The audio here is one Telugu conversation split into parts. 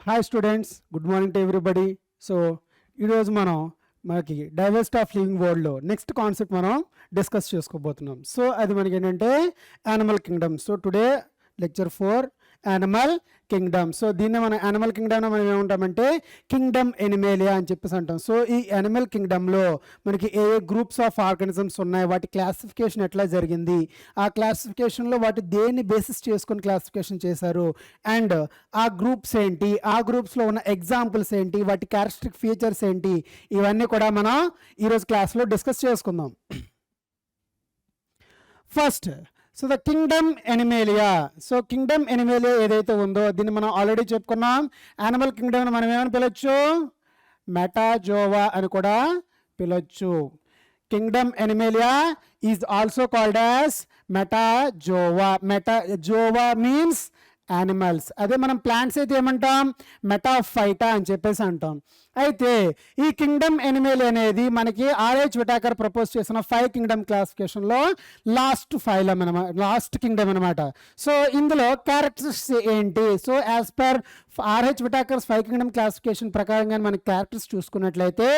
Hi students, good morning to everybody. So ఈరోజు మనం మనకి డైవర్సిటీ ఆఫ్ లివింగ్ వరల్డ్లో నెక్స్ట్ కాన్సెప్ట్ మనం డిస్కస్ చేసుకోబోతున్నాం. సో అది మనకి ఏంటంటే animal Kingdom. So today lecture 4 animal Kingdom. So దీన్ని మనం యానిమల్ కింగ్డమ్లో మనం ఏమంటామంటే కింగ్డమ్ ఎనిమేలియా అని చెప్పేసి అంటాం. సో ఈ యానిమల్ కింగ్డమ్లో మనకి ఏ గ్రూప్స్ ఆఫ్ ఆర్గానిజమ్స్ ఉన్నాయి, వాటి క్లాసిఫికేషన్ ఎట్లా జరిగింది, ఆ క్లాసిఫికేషన్లో వాటి దేన్ని బేసిస్ చేసుకొని క్లాసిఫికేషన్ చేశారు, అండ్ ఆ గ్రూప్స్ ఏంటి, ఆ గ్రూప్స్లో ఉన్న ఎగ్జాంపుల్స్ ఏంటి, వాటి క్యారెక్టరిస్టిక్ ఫీచర్స్ ఏంటి, ఇవన్నీ కూడా మనం ఈరోజు క్లాస్లో డిస్కస్ చేసుకుందాం. First so the kingdom Animalia. So kingdom Animalia ఏదైతే ఉందో దీన్ని మనం ఆల్రెడీ చెప్పుకున్నాం. యానిమల్ కింగ్డమ్ మనం ఏమని పిలవచ్చు, మెటాజోవా అని కూడా పిలవచ్చు. Kingdom Animalia is also called as metazoa. Metazoa means animals. అదే మనం ప్లాంట్స్ అయితే ఏమంటాం, మెటాఫైటా అని చెప్పేసి అంటాం. అయితే ఈ కింగ్డమ్ ఎనిమేలియా అనేది మనకి ఆర్హెచ్ విటాకర్ ప్రపోజ్ చేసిన 5 కింగ్డమ్ క్లాసిఫికేషన్లో లాస్ట్ కింగ్డమ్ అనమాట. సో ఇందులో క్యారెక్టర్స్ ఏంటి, so as per RH Whittaker's 5 kingdom classification ప్రకారంగా మనకి క్యారెక్టర్స్ చూసుకున్నట్లయితే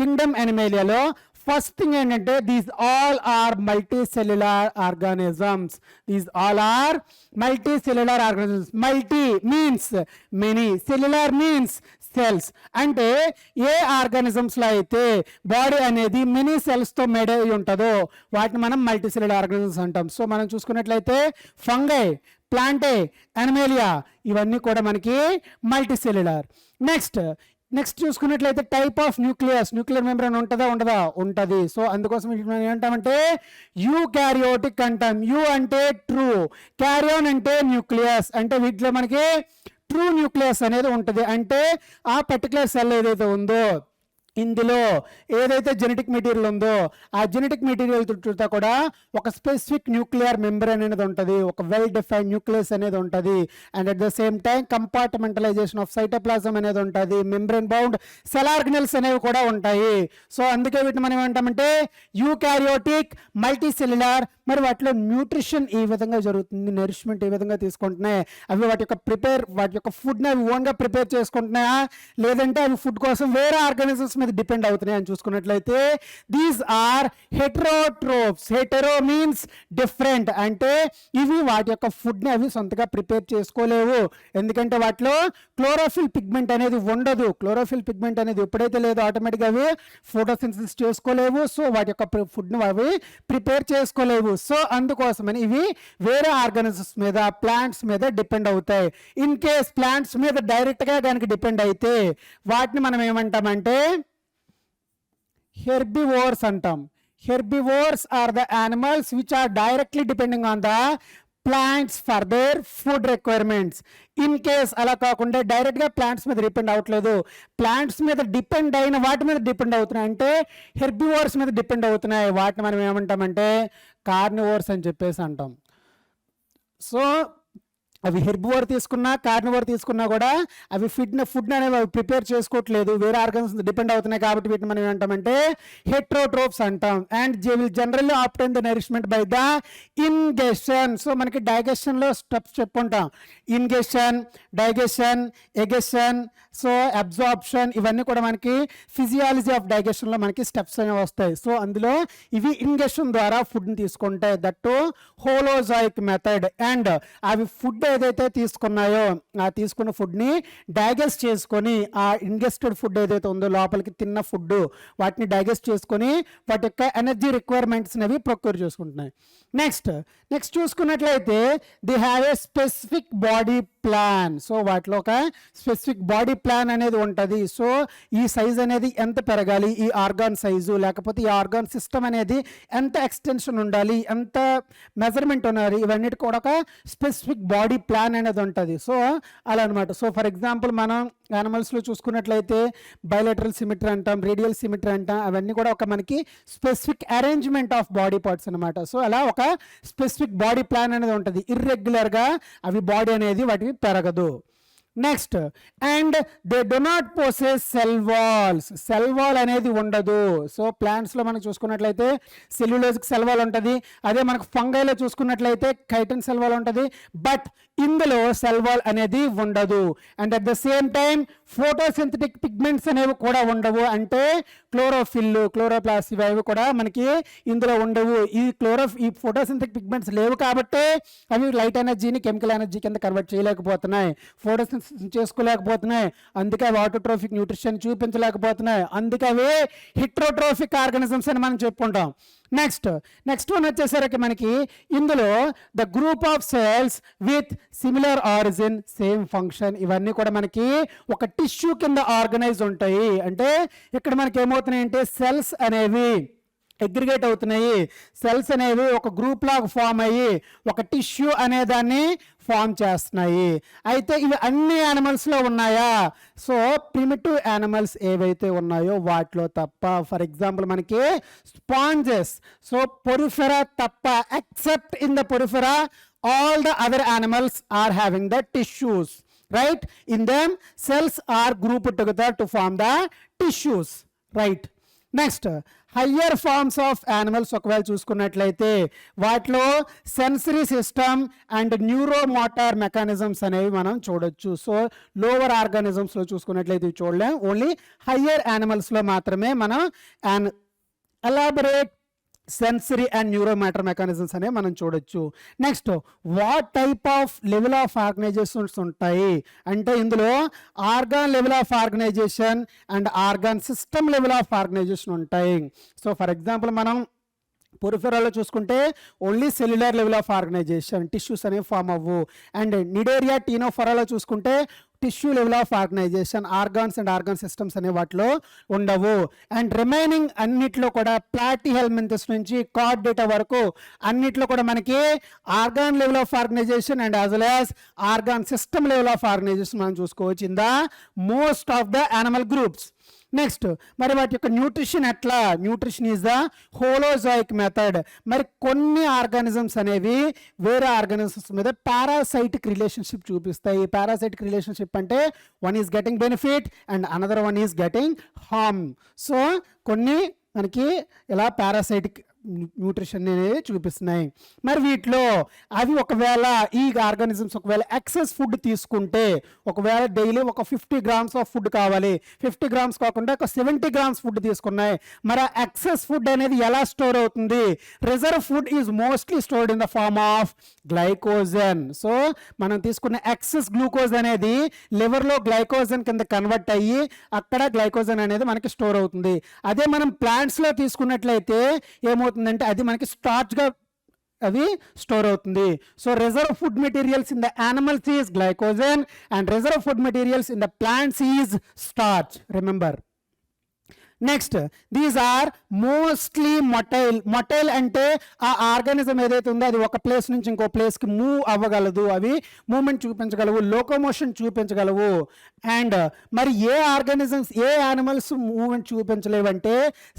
కింగ్డమ్ ఎనిమేలియాలో ఫస్ట్ థింగ్ ఏంటంటే these all are multicellular organisms. These all are multicellular organisms. Multi means many, cellular means cells. అంటే ఏ ఆర్గానిజమ్స్లో అయితే బాడీ అనేది మెనీ సెల్స్తో మేడ్ అయి ఉంటుందో వాటిని మనం మల్టీ సెల్యులార్ ఆర్గానిజమ్స్ అంటాం. సో మనం చూసుకున్నట్లయితే ఫంగై, ప్లాంటే, యానిమేలియా ఇవన్నీ కూడా మనకి మల్టీ సెల్యులార్. నెక్స్ట్ చూసుకున్నట్లయితే టైప్ ఆఫ్ న్యూక్లియర్ మెంబ్రేన్ ఉంటుందా ఉండదా, ఉంటుంది. సో అందుకోసం మనం ఏమంటామంటే యూకారియోటిక్ అంటాం. యూ అంటే ట్రూ, క్యారియాన్ అంటే న్యూక్లియస్. అంటే వీటిలో మనకి ట్రూ న్యూక్లియస్ అనేది ఉంటుంది. అంటే ఆ పర్టికులర్ సెల్ ఏదైతే ఉందో ఇందులో ఏదైతే జెనెటిక్ మెటీరియల్ ఉందో ఆ జెనెటిక్ మెటీరియల్ చుట్టూ కూడా ఒక స్పెసిఫిక్ న్యూక్లియర్ మెంబ్రేన్ అనేది ఉంటుంది, ఒక వెల్ డిఫైన్డ్ న్యూక్లియస్ అనేది ఉంటుంది. And at the same time compartmentalisation of cytoplasm అనేది ఉంటుంది, మెంబ్రేన్ బౌండ్ సెల్ ఆర్గనెల్స్ అనేవి కూడా ఉంటాయి. సో అందుకే వీటిని మనం ఏమంటామంటే యూకారియోటిక్, మల్టీ సెల్యులార్. మరి వాటిలో న్యూట్రిషన్ ఈ విధంగా జరుగుతుంది, నరిష్మెంట్ ఈ విధంగా తీసుకుంటున్నాయి. అవి వాటి యొక్క ఫుడ్ని అవి ఓన్గా ప్రిపేర్ చేసుకుంటున్నాయా, లేదంటే అవి ఫుడ్ కోసం వేరే ఆర్గానిజమ్స్ మీద డిపెండ్ అవుతున్నాయి అని చూసుకున్నట్లయితే these are heterotrophs. Hetero means different. అంటే ఇవి వాటి యొక్క ఫుడ్ని అవి సొంతగా ప్రిపేర్ చేసుకోలేవు, ఎందుకంటే వాటిలో క్లోరోఫిల్ పిగ్మెంట్ అనేది ఉండదు. క్లోరోఫిల్ పిగ్మెంట్ అనేది ఎప్పుడైతే లేదో ఆటోమేటిక్గా అవి ఫోటోసింథసిస్ చేసుకోలేవు. సో వాటి యొక్క ఫుడ్ని అవి ప్రిపేర్ చేసుకోలేవు. సో అందుకోసమని ఇవి వేరే ఆర్గానిజమ్స్ మీద, ప్లాంట్స్ మీద డిపెండ్ అవుతాయి. ఇన్ కేస్ ప్లాంట్స్ మీద డైరెక్ట్గా దానికి డిపెండ్ అయితే వాటిని మనం ఏమంటామంటే హెర్బివోర్స్ అంటాం. Herbivores are the animals which are directly depending on the plants for their food requirements. In case అలా కాకుండా డైరెక్ట్గా ప్లాంట్స్ మీద డిపెండ్ అవ్వట్లేదు, ప్లాంట్స్ మీద డిపెండ్ అయిన వాటి మీద డిపెండ్ అవుతున్నాయి, అంటే హెర్బివోర్స్ మీద డిపెండ్ అవుతున్నాయి, వాటిని మనం ఏమంటామంటే కార్నివోర్స్ అని చెప్పేసి అంటాం. సో అవి హెర్బివోర్ తీసుకున్నా కార్నివోర్ తీసుకున్నా కూడా అవి ఫుడ్ అనేవి అవి ప్రిపేర్ చేసుకోవట్లేదు, వేరే ఆర్గన్స్ డిపెండ్ అవుతున్నాయి. కాబట్టి వీటిని మనం ఏమంటామంటే హెట్రోట్రోప్స్ అంటాం. And they will generally obtain the nourishment by the ingestion. So మనకి డైజెషన్లో స్టెప్స్ చెప్పుకుంటాం, ingestion, digestion, egestion, so absorption, ఇవన్నీ కూడా మనకి ఫిజియాలజీ ఆఫ్ డైజెషన్లో మనకి స్టెప్స్ అనేవి వస్తాయి. సో అందులో ఇవి ఇంగెషన్ ద్వారా ఫుడ్ని తీసుకుంటాయి, దట్టు హోలోజాయిక్ మెథడ్. అండ్ అవి ఫుడ్ ఏదైతే తీసుకున్నాయో ఆ తీసుకున్న ఫుడ్ని డైజెస్ట్ చేసుకొని, ఆ ఇంగెస్టెడ్ ఫుడ్ ఏదైతే ఉందో లోపలికి తిన్న ఫుడ్ వాటిని డైజెస్ట్ చేసుకొని వాటి యొక్క ఎనర్జీ రిక్వైర్మెంట్స్ అనేవి ప్రొక్యూర్ చేసుకుంటున్నాయి. నెక్స్ట్ చూసుకున్నట్లయితే they have a specific body plan. So వాటిలో ఒక స్పెసిఫిక్ బాడీ ప్లాన్ అనేది ఉంటుంది. సో ఈ సైజ్ అనేది ఎంత పెరగాలి, ఈ ఆర్గాన్ సైజు, లేకపోతే ఈ ఆర్గాన్ సిస్టమ్ అనేది ఎంత ఎక్స్టెన్షన్ ఉండాలి, ఎంత మెజర్మెంట్ ఉండాలి, ఇవన్నిటి కూడా ఒక స్పెసిఫిక్ బాడీ ప్లాన్ అనేది ఉంటుంది. సో అలా అనమాట. సో ఫర్ ఎగ్జాంపుల్ మనం యానిమల్స్లో చూసుకున్నట్లయితే బైలేటరల్ సిమెట్రీ అంటాం, రేడియల్ సిమెట్రీ అంటాం, అవన్నీ కూడా ఒక మనకి specific arrangement of body parts అనమాట. సో అలా ఒక స్పెసిఫిక్ బాడీ ప్లాన్ అనేది ఉంటుంది. ఇర్రెగ్యులర్గా అవి బాడీ అనేది వాటికి పెరగదు. Next and they do not possess cell walls. Cell wall అనేది ఉండదు. సో ప్లాంట్స్లో మనం చూసుకున్నట్లయితే సెల్యులోజ్కి సెల్ వాల్ ఉంటుంది, అదే మనకు ఫంగైలో చూసుకున్నట్లయితే కైటన్ సెల్ వాల్ ఉంటుంది. బట్ ఇందులో సెల్ వాల్ అనేది ఉండదు. And at the same time photosynthetic pigments అనేవి కూడా ఉండవు. అంటే క్లోరోఫిల్, క్లోరోప్లాస్ట్ ఇవి కూడా మనకి ఇందులో ఉండవు. ఈ ఫోటోసింథటిక్ పిగ్మెంట్స్ లేవు కాబట్టి అవి లైట్ ఎనర్జీని కెమికల్ ఎనర్జీ కింద కన్వర్ట్ చేయలేకపోతున్నాయి, ఫోటోసింథసిస్ చేసుకోలేకపోతున్నాయి. అందుకే అవి ఆటోట్రోఫిక్ న్యూట్రిషన్ చూపించలేకపోతున్నాయి. అందుకే అవి హిట్రోట్రోఫిక్ ఆర్గానిజమ్స్ అని మనం చెప్పుకుంటాం. నెక్స్ట్ వన్ వచ్చేసరికి మనకి ఇందులో the group of cells with similar origin same function, ఇవన్నీ కూడా మనకి ఒక టిష్యూ కింద ఆర్గనైజ్ ఉంటాయి. అంటే ఇక్కడ మనకి ఏమవుతున్నాయి అంటే సెల్స్ అనేవి అగ్రిగేట్ అవుతున్నాయి, సెల్స్ అనేవి ఒక గ్రూప్ లాగా ఫామ్ అయ్యి ఒక టిష్యూ అనే దాన్ని ఫామ్ చేస్తున్నాయి. అయితే ఇవి అన్ని యానిమల్స్లో ఉన్నాయా? సో ప్రిమిటివ్ యానిమల్స్ ఏవైతే ఉన్నాయో వాటిలో తప్ప. ఫర్ ఎగ్జాంపుల్ మనకి స్పాంజెస్, సో పొరిఫెరా తప్ప, except in the Porifera all the other animals are having the tissues, right? In them cells are grouped together to form the tissues, right? Next higher forms of animals ఒకవేళ చూసుకున్నట్లయితే వాటిలో sensory system and neuromotor mechanisms అనేవి మనం చూడొచ్చు. సో లోవర్ ఆర్గానిజమ్స్లో చూసుకున్నట్లయితే చూడలేం, ఓన్లీ హయ్యర్ యానిమల్స్లో మాత్రమే మనం elaborate sensory and neuromotor mechanisms అనేవి మనం చూడొచ్చు. Next what type of level of organisations ఉంటాయి అంటే ఇందులో organ level of organisation and organ system level of organisation ఉంటాయి. సో ఫర్ ఎగ్జాంపుల్ మనం పొరిఫెరాలో చూసుకుంటే only cellular level of organisation, tissues అనేవి ఫామ్ అవ్వు. అండ్ నిడేరియా టీనోఫోరాలో చూసుకుంటే tissue level of organisation, organs and organ systems అనే వాటిలో ఉండవు. అండ్ రిమైనింగ్ అన్నిట్లో కూడా ప్లాటిహెల్మింథస్ నుంచి కార్డేటా వరకు అన్నిట్లో కూడా మనకి organ level of organisation and as well as organ system level of organisation మనం చూసుకోవచ్చు in the most of the animal groups. Next మరి వాటి యొక్క న్యూట్రిషన్ ఎట్లా? Nutrition is the holozoic method. మరి కొన్ని ఆర్గానిజమ్స్ అనేవి వేరే ఆర్గానిజమ్స్ మీద పారాసైటిక్ రిలేషన్షిప్ చూపిస్తాయి. పారాసైటిక్ రిలేషన్షిప్ అంటే one is getting benefit and another one is getting harm. So కొన్ని మనకి ఇలా పారాసైటిక్ న్యూట్రిషన్ అనేది చూపిస్తున్నాయి. మరి వీటిలో అవి ఒకవేళ ఈ ఆర్గానిజమ్స్ ఒకవేళ ఎక్సెస్ ఫుడ్ తీసుకుంటే, ఒకవేళ డైలీ ఒక 50 grams ఆఫ్ ఫుడ్ కావాలి, 50 grams కాకుండా ఒక 70 grams ఫుడ్ తీసుకున్నాయి. మరి ఆ ఎక్సెస్ ఫుడ్ అనేది ఎలా స్టోర్ అవుతుంది? Reserve food is mostly stored in the form of glycogen. So మనం తీసుకున్న ఎక్సెస్ గ్లూకోజ్ అనేది లివర్లో గ్లైకోజన్ కింద కన్వర్ట్ అయ్యి అక్కడ గ్లైకోజన్ అనేది మనకి స్టోర్ అవుతుంది. అదే మనం ప్లాంట్స్లో తీసుకున్నట్లయితే ఏమవుతుందంటే అది మనకి స్టార్చ్గా అవి స్టోర్ అవుతుంది. So reserve food materials in the animals is glycogen and reserve food materials in the plants is starch. Remember. Next these are mostly motile. Motile అంటే ఆ ఆర్గానిజం ఏదైతే ఉందో అది ఒక ప్లేస్ నుంచి ఇంకో ప్లేస్కి మూవ్ అవ్వగలదు, అవి మూమెంట్ చూపించగలవు, లోకోమోషన్ చూపించగలవు. అండ్ మరి ఏ ఆర్గానిజమ్స్, ఏ యానిమల్స్ మూమెంట్ చూపించలేవంటే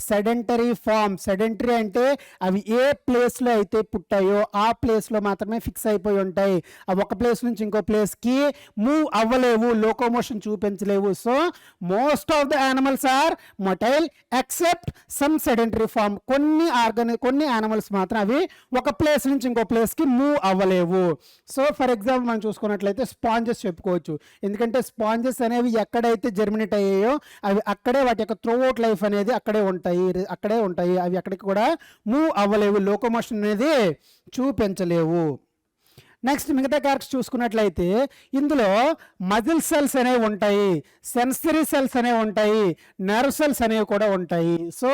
సెడెంటరీ ఫామ్. సెడెంటరీ అంటే అవి ఏ ప్లేస్లో అయితే పుట్టాయో ఆ ప్లేస్లో మాత్రమే ఫిక్స్ అయిపోయి ఉంటాయి. అవి ఒక ప్లేస్ నుంచి ఇంకో ప్లేస్కి మూవ్ అవ్వలేవు, లోకోమోషన్ చూపించలేవు. So most of the animals are motile except some sedentary form. కొన్ని యానిమల్స్ మాత్రం అవి ఒక ప్లేస్ నుంచి ఇంకో ప్లేస్కి మూవ్ అవ్వలేవు. సో ఫర్ ఎగ్జాంపుల్ మనం చూసుకున్నట్లయితే స్పాంజెస్ చెప్పుకోవచ్చు. ఎందుకంటే స్పాంజెస్ అనేవి ఎక్కడైతే జర్మినేట్ అయ్యాయో అవి అక్కడే, వాటి యొక్క త్రూఅవుట్ లైఫ్ అనేది అక్కడే ఉంటాయి. అవి ఎక్కడికి కూడా మూవ్ అవ్వలేవు, లోకోమోషన్ అనేది చూపించలేవు. నెక్స్ట్ మిగతా క్యారెక్టర్స్ చూసుకున్నట్లయితే ఇందులో మజిల్ సెల్స్ అనేవి ఉంటాయి, సెన్సరీ సెల్స్ అనేవి ఉంటాయి, నర్వ్ సెల్స్ అనేవి కూడా ఉంటాయి. So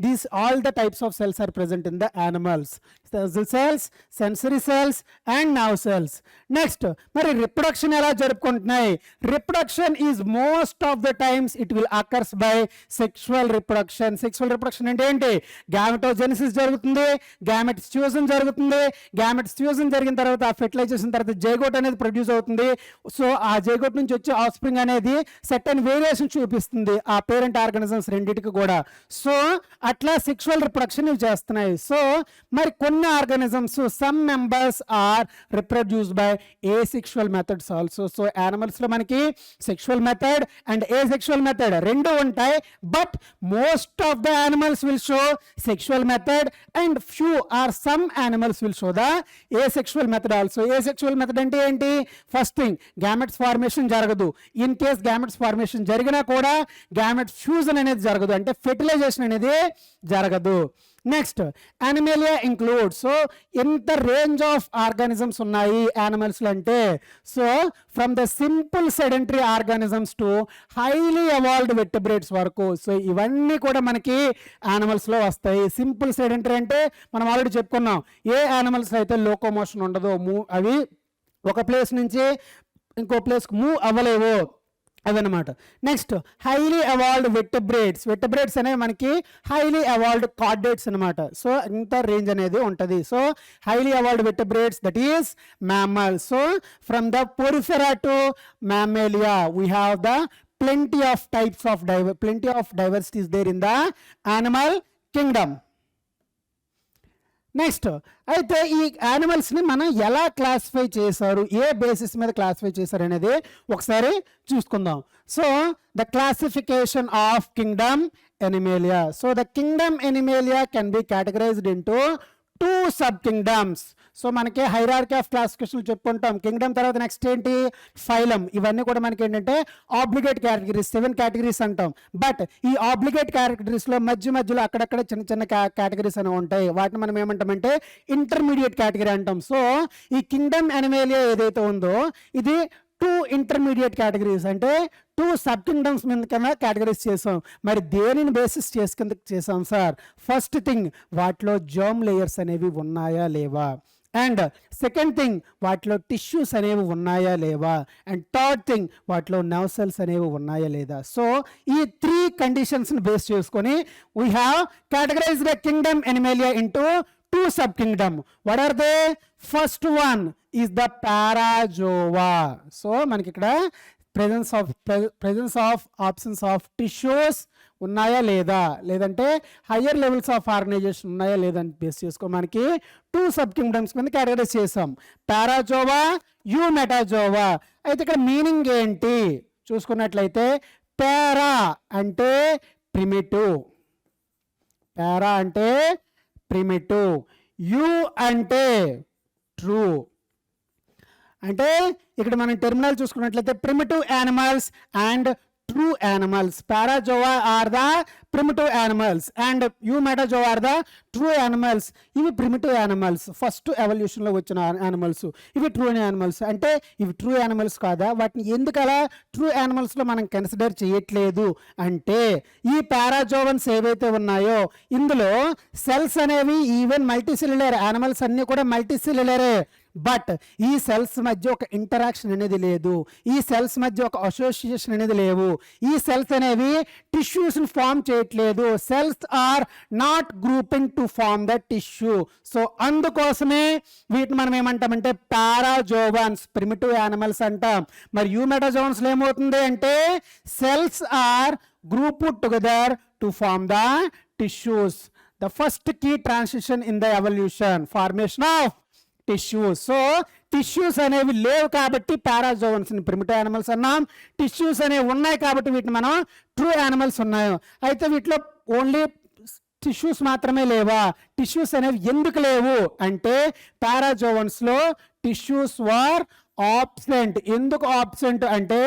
these all the types of cells are present in the animals. Muscle cells, sensory cells and nerve cells. Next మరి రిప్రొడక్షన్ ఎలా జరుపుకుంటున్నాయి? Reproduction is most of the times it will occurs by sexual reproduction. Sexual reproduction అంటే ఏంటి? గ్యామెటోజెనిసిస్ జరుగుతుంది, గ్యామెట్స్ ఫ్యూజన్ జరుగుతుంది. గ్యామెట్స్ ఫ్యూజన్ జరిగిన తర్వాత ఆ ఫెర్టిలైజేషన్ తర్వాత జైగోట్ అనేది ప్రొడ్యూస్ అవుతుంది. సో ఆ జైగోట్ నుంచి వచ్చే ఆఫ్స్ప్రింగ్ అనేది సర్టెన్ వేరియేషన్ చూపిస్తుంది ఆ పేరెంట్ ఆర్గానిజమ్స్ రెండింటికి కూడా. సో అట్లా సెక్షువల్ రిప్రొడక్షన్ ఇవి చేస్తున్నాయి. సో మరి కొన్ని in organisms, so some members are reproduced by asexual methods also. So animals లో మనకి sexual method and asexual method రెండు ఉంటాయి, but most of the animals will show sexual method and few or some animals will show the asexual method also. Asexual method అంటే ఏంటి? ఫస్ట్ థింగ్ గ్యామెట్స్ ఫార్మేషన్ జరగదు. ఇన్ కేస్ గ్యామెట్స్ ఫార్మేషన్ జరిగినా కూడా గ్యామెట్స్ ఫ్యూజన్ అనేది జరగదు, అంటే ఫెర్టిలైజేషన్ అనేది జరగదు. Next Animalia include. సో ఎంత రేంజ్ ఆఫ్ ఆర్గానిజమ్స్ ఉన్నాయి యానిమల్స్లో అంటే, so from the simple sedentary organisms to highly evolved vertebrates వరకు. సో ఇవన్నీ కూడా మనకి యానిమల్స్లో వస్తాయి. సింపుల్ సెడెంటరీ అంటే మనం ఆల్రెడీ చెప్పుకున్నాం, ఏ యానిమల్స్ అయితే లోకోమోషన్ ఉండదో, అవి ఒక ప్లేస్ నుంచి ఇంకో ప్లేస్కి మూవ్ అవ్వలేవు అవన్నమాట. నెక్స్ట్ హైలీ ఎవాల్వ్డ్ వెర్టిబ్రేట్స్ అనేవి మనకి హైలీ ఎవాల్వ్డ్ కార్డేట్స్ అనమాట. సో ఇంత రేంజ్ అనేది ఉంటుంది. So highly evolved vertebrates, that is mammals. So from the porifera to mammalia we have the plenty of diversity is there in the animal kingdom. Next అయితే ఈ యానిమల్స్ని మనం ఎలా క్లాసిఫై చేశారు, ఏ బేసిస్ మీద క్లాసిఫై చేశారు అనేది ఒకసారి చూసుకుందాం. So the classification of kingdom Animalia. So the kingdom Animalia can be categorised into 2 sub kingdoms. So మనకి హైరార్కీ ఆఫ్ క్లాసిఫికేషన్ చెప్పుకుంటాం. కింగ్డమ్ తర్వాత నెక్స్ట్ ఏంటి? ఫైలం. ఇవన్నీ కూడా మనకి ఏంటంటే ఆబ్లిగేట్ కేటగిరీస్, 7 కేటగిరీస్ అంటాం. బట్ ఈ ఆబ్లిగేట్ కేటగిరీస్లో మధ్యలో అక్కడక్కడ చిన్న కేటగిరీస్ అనేవి ఉంటాయి. వాటిని మనం ఏమంటామంటే ఇంటర్మీడియట్ కేటగిరీ అంటాం. సో ఈ కింగ్డమ్ ఎనిమేలియా ఏదైతే ఉందో ఇది 2 ఇంటర్మీడియట్ కేటగిరీస్, అంటే 2 సబ్ కింగ్డమ్స్ మీద కన్నా కేటగిరీస్ చేసాం. మరి దేనిని బేసిస్ చేసుకుందుకు చేసాం సార్? ఫస్ట్ థింగ్, వాటిలో జర్మ్ లేయర్స్ అనేవి ఉన్నాయా లేవా, అండ్ సెకండ్ థింగ్ వాటిలో టిష్యూస్ అనేవి ఉన్నాయా లేవా, అండ్ థర్డ్ థింగ్ వాటిలో నర్వ్ సెల్స్ అనేవి ఉన్నాయా లేదా. సో ఈ 3 కండిషన్స్ని బేస్ చేసుకొని we have categorise the kingdom Animalia into 2 sub kingdom. What are they? First one is the parazoa. So మనకి ఇక్కడ presence of absence of tissues ఉన్నాయా లేదా, లేదంటే హయ్యర్ లెవెల్స్ ఆఫ్ ఆర్గనైజేషన్ ఉన్నాయా లేదా అని బేస్ చేసుకో మనకి 2 సబ్ కింగ్డమ్స్ మీద కేటగరైజ్ చేసాం, పారాజోవా, యూమెటాజోవా. అయితే ఇక్కడ మీనింగ్ ఏంటి చూసుకున్నట్లయితే, పారా అంటే ప్రిమిటివ్, యు అంటే ట్రూ. అంటే ఇక్కడ మనం టెర్మినల్ చూసుకున్నట్లయితే primitive animals and true animals. Parazoa are the primitive animals and Eumetazoa are the true animals. ఇవి ప్రిమిటివ్ యానిమల్స్, ఫస్ట్ ఎవల్యూషన్లో వచ్చిన యానిమల్స్. ఇవి ట్రూ యానిమల్స్. అంటే ఇవి ట్రూ యానిమల్స్ కాదా? వాటిని ఎందుకు అలా ట్రూ యానిమల్స్లో మనం కన్సిడర్ చేయట్లేదు అంటే, ఈ పారాజోవన్స్ ఏవైతే ఉన్నాయో ఇందులో సెల్స్ అనేవి ఈవెన్ మల్టీసెల్యులర్, యానిమల్స్ అన్నీ కూడా మల్టీసెల్యులరే. బట్ ఈ సెల్స్ మధ్య ఒక ఇంటరాక్షన్ అనేది లేదు, ఈ సెల్స్ మధ్య ఒక అసోసియేషన్ అనేది లేవు, ఈ సెల్స్ అనేవి టిష్యూస్ని ఫామ్ చేయట్లేదు. Cells are not grouping to form the tissue. So అందుకోసమే వీటిని మనం ఏమంటామంటే పారాజోవన్స్, ప్రిమిటివ్ యానిమల్స్ అంటాం. మరి యూమెటాజోవన్స్లో ఏమవుతుంది అంటే cells are grouped together to form the tissues. The first key transition in the evolution, formation of tissues. So tissues అనేవి లేవు కాబట్టి పారాజోవన్స్ని ప్రిమిటివ్ యానిమల్స్ అన్నాం. టిష్యూస్ అనేవి ఉన్నాయి కాబట్టి వీటిని మనం ట్రూ యానిమల్స్ ఉన్నాయి. అయితే వీటిలో ఓన్లీ టిష్యూస్ మాత్రమే లేవా? టిష్యూస్ అనేవి ఎందుకు లేవు అంటే పారాజోవన్స్లో టిష్యూస్ వర్ ఆబ్సెంట్. ఎందుకు ఆబ్సెంట్ అంటే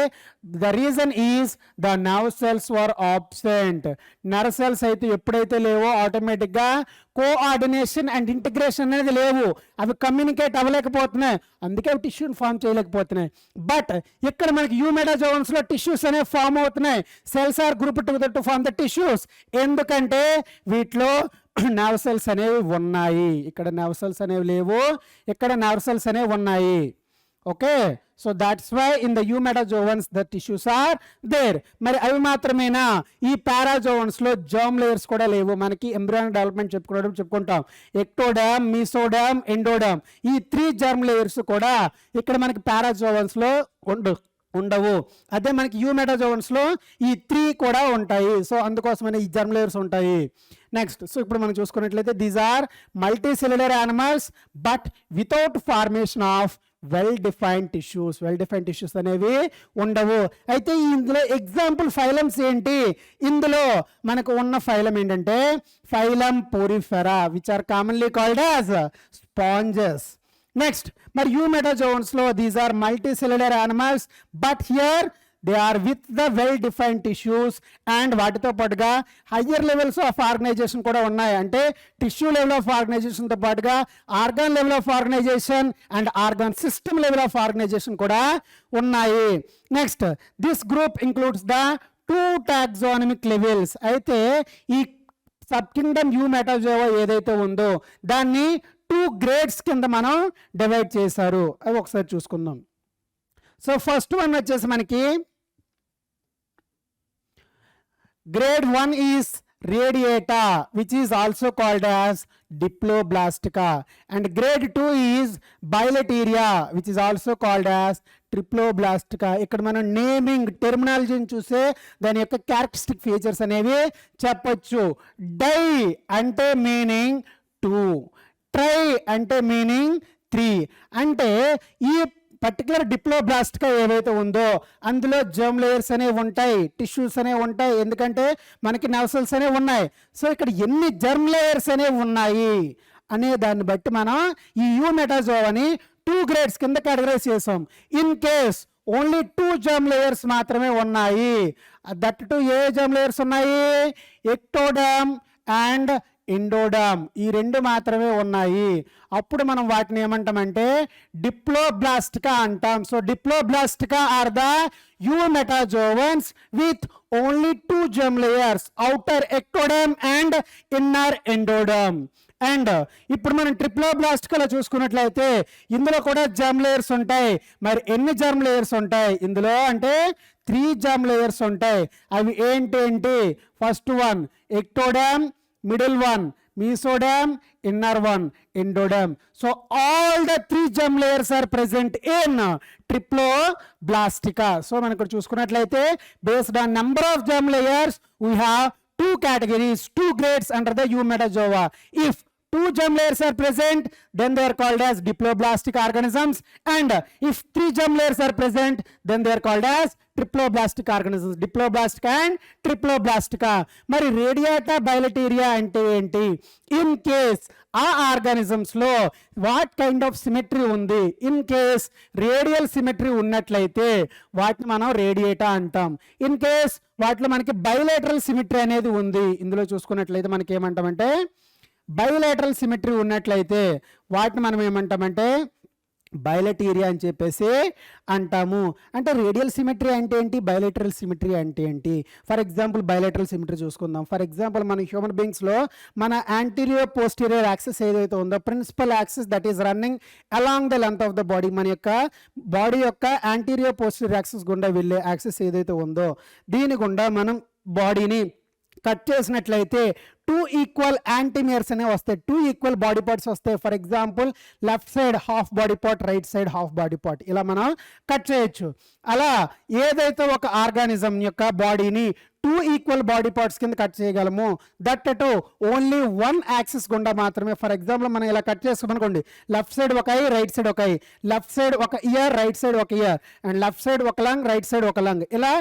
the reason is the nerve cells were absent. Nerve cells అయితే ఎప్పుడైతే లేవో ఆటోమేటిక్గా కోఆర్డినేషన్ అండ్ ఇంటిగ్రేషన్ అనేది లేవు, అవి కమ్యూనికేట్ అవ్వలేకపోతున్నాయి, అందుకే అవి టిష్యూని ఫామ్ చేయలేకపోతున్నాయి. బట్ ఇక్కడ మనకి యూమెటాజోవన్స్లో టిష్యూస్ అనేవి ఫామ్ అవుతున్నాయి. Cells are group together to form the tissues. ఎందుకంటే వీటిలో నర్వ్ సెల్స్ అనేవి ఉన్నాయి, ఇక్కడ నర్వ్ సెల్స్ అనేవి లేవు, ఇక్కడ నర్వ్ సెల్స్ అనేవి ఉన్నాయి. Okay, so that's why in the eumetazoans the tissues are there. మరి అవి మాత్రమేనా? ఈ పారాజోవన్స్లో జర్మ్ లేయర్స్ కూడా లేవు. మనకి ఎంబ్రియానిక్ డెవలప్మెంట్ చెప్పుకుంటాం, ఎక్టోడమ్, మీసోడమ్, ఎండోడమ్, ఈ 3 జర్మ్ లేయర్స్ కూడా ఇక్కడ మనకి పారాజోవన్స్లో ఉండవు. అదే మనకి యూమెటాజోవన్స్లో ఈ 3 కూడా ఉంటాయి. సో అందుకోసమనే ఈ జర్మ్ లేయర్స్ ఉంటాయి. నెక్స్ట్, సో ఇప్పుడు మనం చూసుకున్నట్లయితే these are multicellular animals but without formation of well defined tissues అనేవి ఉండవు. అయితే ఇందులో ఎగ్జాంపుల్ ఫైలమ్స్ ఏంటి? ఇందులో మనకు ఉన్న ఫైలం ఏంటంటే phylum Porifera which are commonly called as sponges. Next, మరి యూమెటాజోవన్స్లో these are multicellular animals but here they are with the well defined tissues and వాటితో పాటుగా హయ్యర్ లెవెల్స్ ఆఫ్ ఆర్గనైజేషన్ కూడా ఉన్నాయి. అంటే టిష్యూ లెవెల్ ఆఫ్ ఆర్గనైజేషన్తో పాటుగా organ level of organisation and organ system level of organisation కూడా ఉన్నాయి. Next, this group includes the 2 taxonomic levels. అయితే ఈ సబ్ కింగ్డమ్ యూమెటాజోవా ఏదైతే ఉందో దాన్ని 2 గ్రేడ్స్ కింద మనం డివైడ్ చేశారు. అవి ఒకసారి చూసుకుందాం. సో ఫస్ట్ వన్ వచ్చేసి మనకి grade 1 is radiata which is also called as diploblastica and grade 2 is bilateria which is also called as triploblastica. ఇక్కడ మనం నేమింగ్ టెర్మినాలజీని చూసే దాని యొక్క క్యారెక్టరిస్టిక్ ఫీచర్స్ అనేవి చెప్పొచ్చు. డై అంటే మీనింగ్ 2, ట్రై అంటే మీనింగ్ 3. అంటే ఈ పర్టికులర్ డిప్లోబ్లాస్టికా ఏవైతే ఉందో అందులో జర్మ్ లేయర్స్ అనేవి ఉంటాయి, టిష్యూస్ అనేవి ఉంటాయి, ఎందుకంటే మనకి నర్వ్ అనేవి ఉన్నాయి. సో ఇక్కడ ఎన్ని జర్మ్ లేయర్స్ అనేవి ఉన్నాయి అనే దాన్ని బట్టి మనం ఈ యూమెటాజోవాని 2 గ్రేడ్స్ కింద కేటగరైజ్ చేసాం. In case only 2 germ layers మాత్రమే ఉన్నాయి, that to A germ layers ఉన్నాయి? ఎక్టోడర్మ్ అండ్ ఎండోడర్మ్, ఈ 2 మాత్రమే ఉన్నాయి. అప్పుడు మనం వాటిని ఏమంటామంటే డిప్లోబ్లాస్టికా అంటాం. So Diploblastica are the eumetazoans with only 2 germ layers, outer ectoderm and inner endoderm. And ఇప్పుడు మనం ట్రిప్లోబ్లాస్టికాలో చూసుకున్నట్లయితే ఇందులో కూడా జర్మ్ లేయర్స్ ఉంటాయి. మరి ఎన్ని జర్మ్ లేయర్స్ ఉంటాయి ఇందులో అంటే 3 జర్మ్ లేయర్స్ ఉంటాయి. అవి ఏంటి? First one ectoderm, middle one mesoderm, inner one endoderm. So all the 3 germ layers are present in triploblastica. So మనం ఇక్కడ చూసుకున్నట్లయితే based on number of germ layers we have 2 categories, 2 grades under the Eumetazoa. If 2 germ layers are present, then they are called as diploblastic organisms, and if 3 germ layers are present, then they are called as triploblastic organisms, diploblastica and triploblastica. మరి రేడియాటా బైలటేరియా అంటే ఏంటి? ఇన్ కేస్ ఆ ఆర్గానిజమ్స్ లో వాట్ కైండ్ ఆఫ్ సిమెట్రీ ఉంది, ఇన్ కేస్ రేడియల్ సిమెట్రీ ఉన్నట్లయితే వాటిని మనం రేడియేటా అంటాం. ఇన్ కేస్ వాటిలో మనకి బైలేటరల్ సిమెట్రీ అనేది ఉంది, ఇందులో చూసుకున్నట్లయితే మనకి ఏమంటామంటే బైలేటరల్ సిమెట్రీ ఉన్నట్లయితే వాటిని మనం ఏమంటామంటే బైలటీరియా అని చెప్పేసి అంటాము. అంటే రేడియల్ సిమెట్రీ అంటే ఏంటి, బైలేటరల్ సిమెట్రీ అంటే ఏంటి? ఫర్ ఎగ్జాంపుల్ బైలేటరల్ సిమెట్రీ చూసుకుందాం. ఫర్ ఎగ్జాంపుల్ మన హ్యూమన్ బీయింగ్స్లో మన యాంటీరియర్ పోస్టీరియర్ యాక్సెస్ ఏదైతే ఉందో principal axis that is running along the length of the body, మన యొక్క బాడీ యొక్క యాంటీరియర్ పోస్టీరియర్ యాక్సెస్ గుండా వెళ్ళే యాక్సెస్ ఏదైతే ఉందో దీని గుండా మనం బాడీని కట్ చేసినట్లయితే 2 ఈక్వల్ యాంటీమియర్స్ అనేవి వస్తాయి, 2 ఈక్వల్ బాడీ పార్ట్స్ వస్తాయి. For example left side half body part, right side half body part, ఇలా మనం కట్ చేయొచ్చు. అలా ఏదైతే ఒక ఆర్గానిజం యొక్క బాడీని 2 ఈక్వల్ బాడీ పార్ట్స్ కింద కట్ చేయగలము, దట్ టు ఓన్లీ 1 యాక్సిస్ గుండా మాత్రమే. ఫర్ ఎగ్జాంపుల్ మనం ఇలా కట్ చేసుకోమనుకోండి, లెఫ్ట్ సైడ్ ఒక ఐ, రైట్ సైడ్ ఒక ఐ, లెఫ్ట్ సైడ్ ఒక ఇయర్, రైట్ సైడ్ ఒక ఇయర్, అండ్ లెఫ్ట్ సైడ్ ఒక లంగ్, రైట్ సైడ్ ఒక లంగ్, ఇలా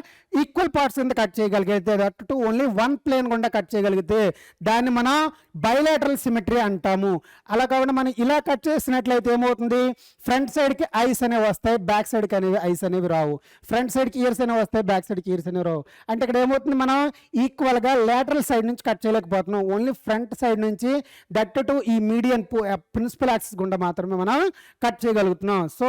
ఈక్వల్ పార్ట్స్ కింద కట్ చేయగలిగితే, దట్ టు ఓన్లీ 1 ప్లేన్ గుండా కట్ చేయగలిగితే దాన్ని మనం బైలేటరల్ సిమెట్రీ అంటాము. అలా కాకుండా మనం ఇలా కట్ చేసినట్లయితే ఏమవుతుంది, ఫ్రంట్ సైడ్కి ఐస్ అనేవి వస్తాయి, బ్యాక్ సైడ్కి అనేవి ఐస్ అనేవి రావు, ఫ్రంట్ సైడ్కి ఇయర్స్ అనేవి వస్తాయి, బ్యాక్ సైడ్కి ఇయర్స్ అనేవి రావు. అంటే ఇక్కడ ఏమవుతుంది, మనం ఈక్వల్గా లేటరల్ సైడ్ నుంచి కట్ చేయలేకపోతున్నాం, ఓన్లీ ఫ్రంట్ సైడ్ నుంచి దట్ టు ఈ మీడియన్ ప్రిన్సిపల్ యాక్సిస్ గుండా మాత్రమే మనం కట్ చేయగలుగుతున్నాం. సో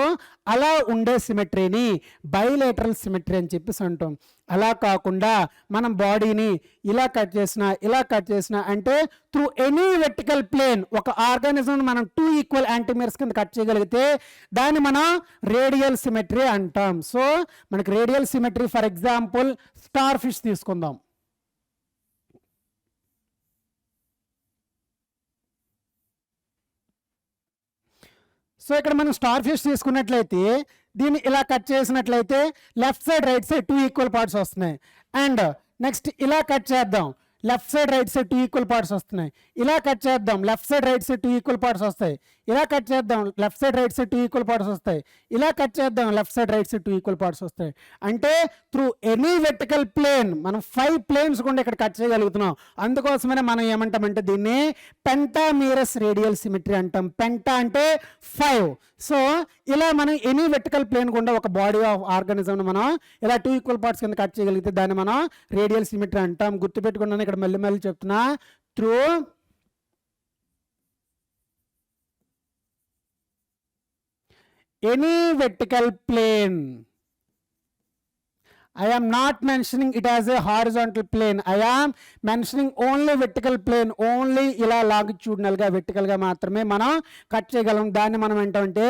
అలా ఉండే సిమెట్రీని బైలేటరల్ సిమెట్రీ అని చెప్పేసి అంటాం. అలా కాకుండా మనం బాడీని ఇలా కట్ చేసిన, ఇలా కట్ చేసిన అంటే త్రూ ఎనీ వెర్టికల్ ప్లేన్ ఒక ఆర్గానిజం మనం 2 ఈక్వల్ యాంటీమియర్స్ కింద కట్ చేయగలిగితే దాన్ని మనం రేడియల్ సిమెట్రీ అంటాం. సో మనకి radial symmetry for example star fish తీసుకుందాం. సో ఇక్కడ మనం స్టార్ ఫిష్ తీసుకున్నట్లయితే దీన్ని ఇలా కట్ చేసినట్లయితే left side right side 2 equal parts వస్తున్నాయి. అండ్ నెక్స్ట్ ఇలా కట్ చేద్దాం, left side right side 2 equal parts వస్తున్నాయి. ఇలా కట్ చేద్దాం, left side right side 2 equal parts వస్తాయి. ఇలా కట్ చేద్దాం, left side right side 2 equal parts వస్తాయి. ఇలా కట్ చేద్దాం, left side right side 2 equal parts వస్తాయి. అంటే త్రూ ఎనీ వెర్టికల్ ప్లేన్ మనం 5 ప్లేన్స్ కూడా ఇక్కడ కట్ చేయగలుగుతున్నాం. అందుకోసమనే మనం ఏమంటామంటే దీన్ని పెంటామీరస్ రేడియల్ సిమెట్రీ అంటాం. పెంటా అంటే 5. సో ఇలా మనం ఎనీ వెర్టికల్ ప్లేన్ గుండా ఒక బాడీ ఆఫ్ ఆర్గానిజం మనం ఇలా 2 ఈక్వల్ పార్ట్స్ కింద కట్ చేయగలిగితే దాన్ని మనం రేడియల్ సిమెట్రీ అంటాం. గుర్తుపెట్టుకున్నాను, ఇక్కడ మళ్ళీ మళ్ళీ చెప్తున్నా. Through any vertical plane, I am not mentioning it as a horizontal plane, I am mentioning only vertical plane, only ఇలా longitudinal గా vertical గా మాత్రమే మనం కట్ చేయగలం. దాన్ని మనం ఏంటంటే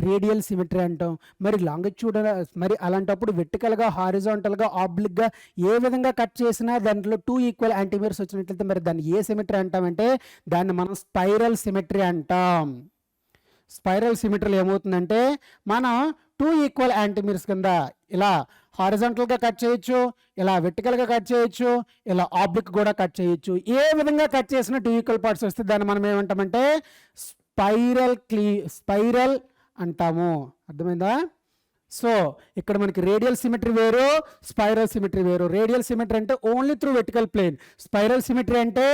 రేడియల్ సిమెట్రీ అంటాం. మరి లాంగిట్యూడల్, మరి అలాంటప్పుడు vertical గా హారిజాంటల్ గా ఆబ్లిక్ గా ఏ విధంగా కట్ చేసినా దాంట్లో 2 ఈక్వల్ యాంటీమియర్స్ వచ్చినట్లయితే మరి దాన్ని ఏ సిమెట్రీ అంటామంటే దాన్ని మనం స్పైరల్ సిమెట్రీ అంటాం. స్పైరల్ సిమెట్రీలో ఏమవుతుందంటే మనం 2 ఈక్వల్ యాంటీమియర్స్ కింద ఇలా హారిజాంటల్గా కట్ చేయొచ్చు, ఇలా వెర్టికల్గా కట్ చేయొచ్చు, ఇలా ఆబ్లిక్ కూడా కట్ చేయొచ్చు. ఏ విధంగా కట్ చేసినా 2 ఈక్వల్ పార్ట్స్ వస్తే దాన్ని మనం ఏమంటామంటే స్పైరల్ అంటాము. అర్థమైందా? సో ఇక్కడ మనకి రేడియల్ సిమెట్రీ వేరు, స్పైరల్ సిమెట్రీ వేరు. రేడియల్ సిమెట్రీ అంటే only through vertical plane. Spiral symmetry అంటే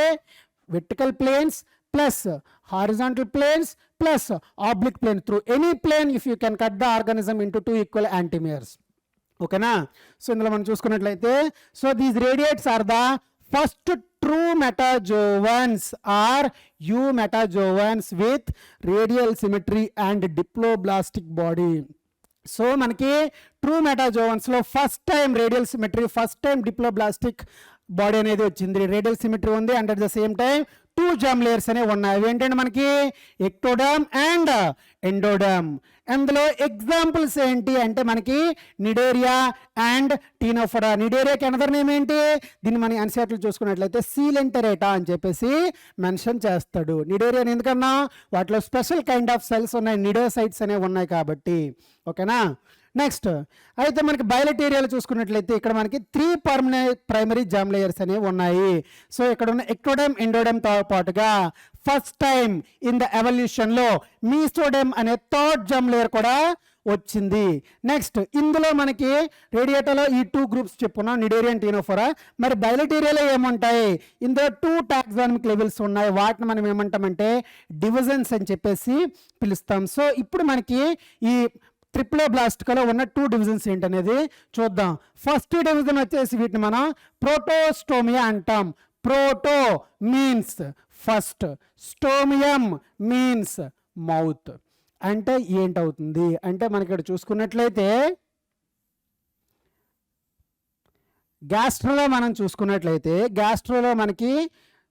vertical planes plus horizontal planes plus oblique plane. Through any plane if you can cut the organism into 2 equal antimeres. ఓకేనా? సో ఇందులో మనం చూసుకున్నట్లయితే so these radiates are the first true metazoans are eumetazoans with radial symmetry and diploblastic body. So మనకి ట్రూ మెటాజోవన్స్లో first time radial symmetry, first time diploblastic body అనేది వచ్చింది. రేడియల్ సిమెట్రీ ఉంది and at the same time 2 germ layers అనేవి ఉన్నాయి. అవి ఏంటంటే మనకి ఎక్టోడర్మ్ అండ్ ఎండోడర్మ్. అందులో ఎగ్జాంపుల్స్ ఏంటి అంటే మనకి నిడేరియా అండ్ టీనోఫోరా. నిడేరియాకి అనదర్ నేమ్ ఏంటి? దీన్ని మనం ఎన్సీఆర్టీలో చూసుకున్నట్లయితే సీలెంటరేటా అని చెప్పేసి మెన్షన్ చేస్తాడు. నిడేరియాని ఎందుకన్నా వాటిలో స్పెషల్ కైండ్ ఆఫ్ సెల్స్ ఉన్నాయి, నిడోసైట్స్ అనేవి ఉన్నాయి కాబట్టి. ఓకేనా? నెక్స్ట్ అయితే మనకి బయలటేరియాలో చూసుకున్నట్లయితే ఇక్కడ మనకి 3 ప్రైమరీ జర్మ్ లేయర్స్ అనేవి ఉన్నాయి. సో ఇక్కడ ఉన్న ఎక్టోడర్మ్ ఎండోడర్మ్తో పాటుగా ఫస్ట్ టైం ఇన్ ద ఎవల్యూషన్లో మీసోడర్మ్ అనే 3rd జర్మ్ లేయర్ కూడా వచ్చింది. నెక్స్ట్ ఇందులో మనకి రేడియేటాలో ఈ 2 గ్రూప్స్ చెప్పుకున్నాం, నిడేరియా అండ్ టీనోఫోరా. మరి బయలటేరియాలో ఏముంటాయి? ఇందులో 2 టాక్సానమిక్ లెవెల్స్ ఉన్నాయి. వాటిని మనం ఏమంటామంటే డివిజన్స్ అని చెప్పేసి పిలుస్తాం. సో ఇప్పుడు మనకి ఈ ట్రిప్లోబ్లాస్టికాలో ఉన్న 2 డివిజన్స్ ఏంటనేది చూద్దాం. ఫస్ట్ డివిజన్ వచ్చేసి వీటిని మనం ప్రోటోస్టోమియా అంటాం. Proto means first, stomium means mouth. అంటే ఏంటవుతుంది అంటే మనకి ఇక్కడ చూసుకున్నట్లయితే గ్యాస్ట్రోలో మనం చూసుకున్నట్లయితే గ్యాస్ట్రోలో మనకి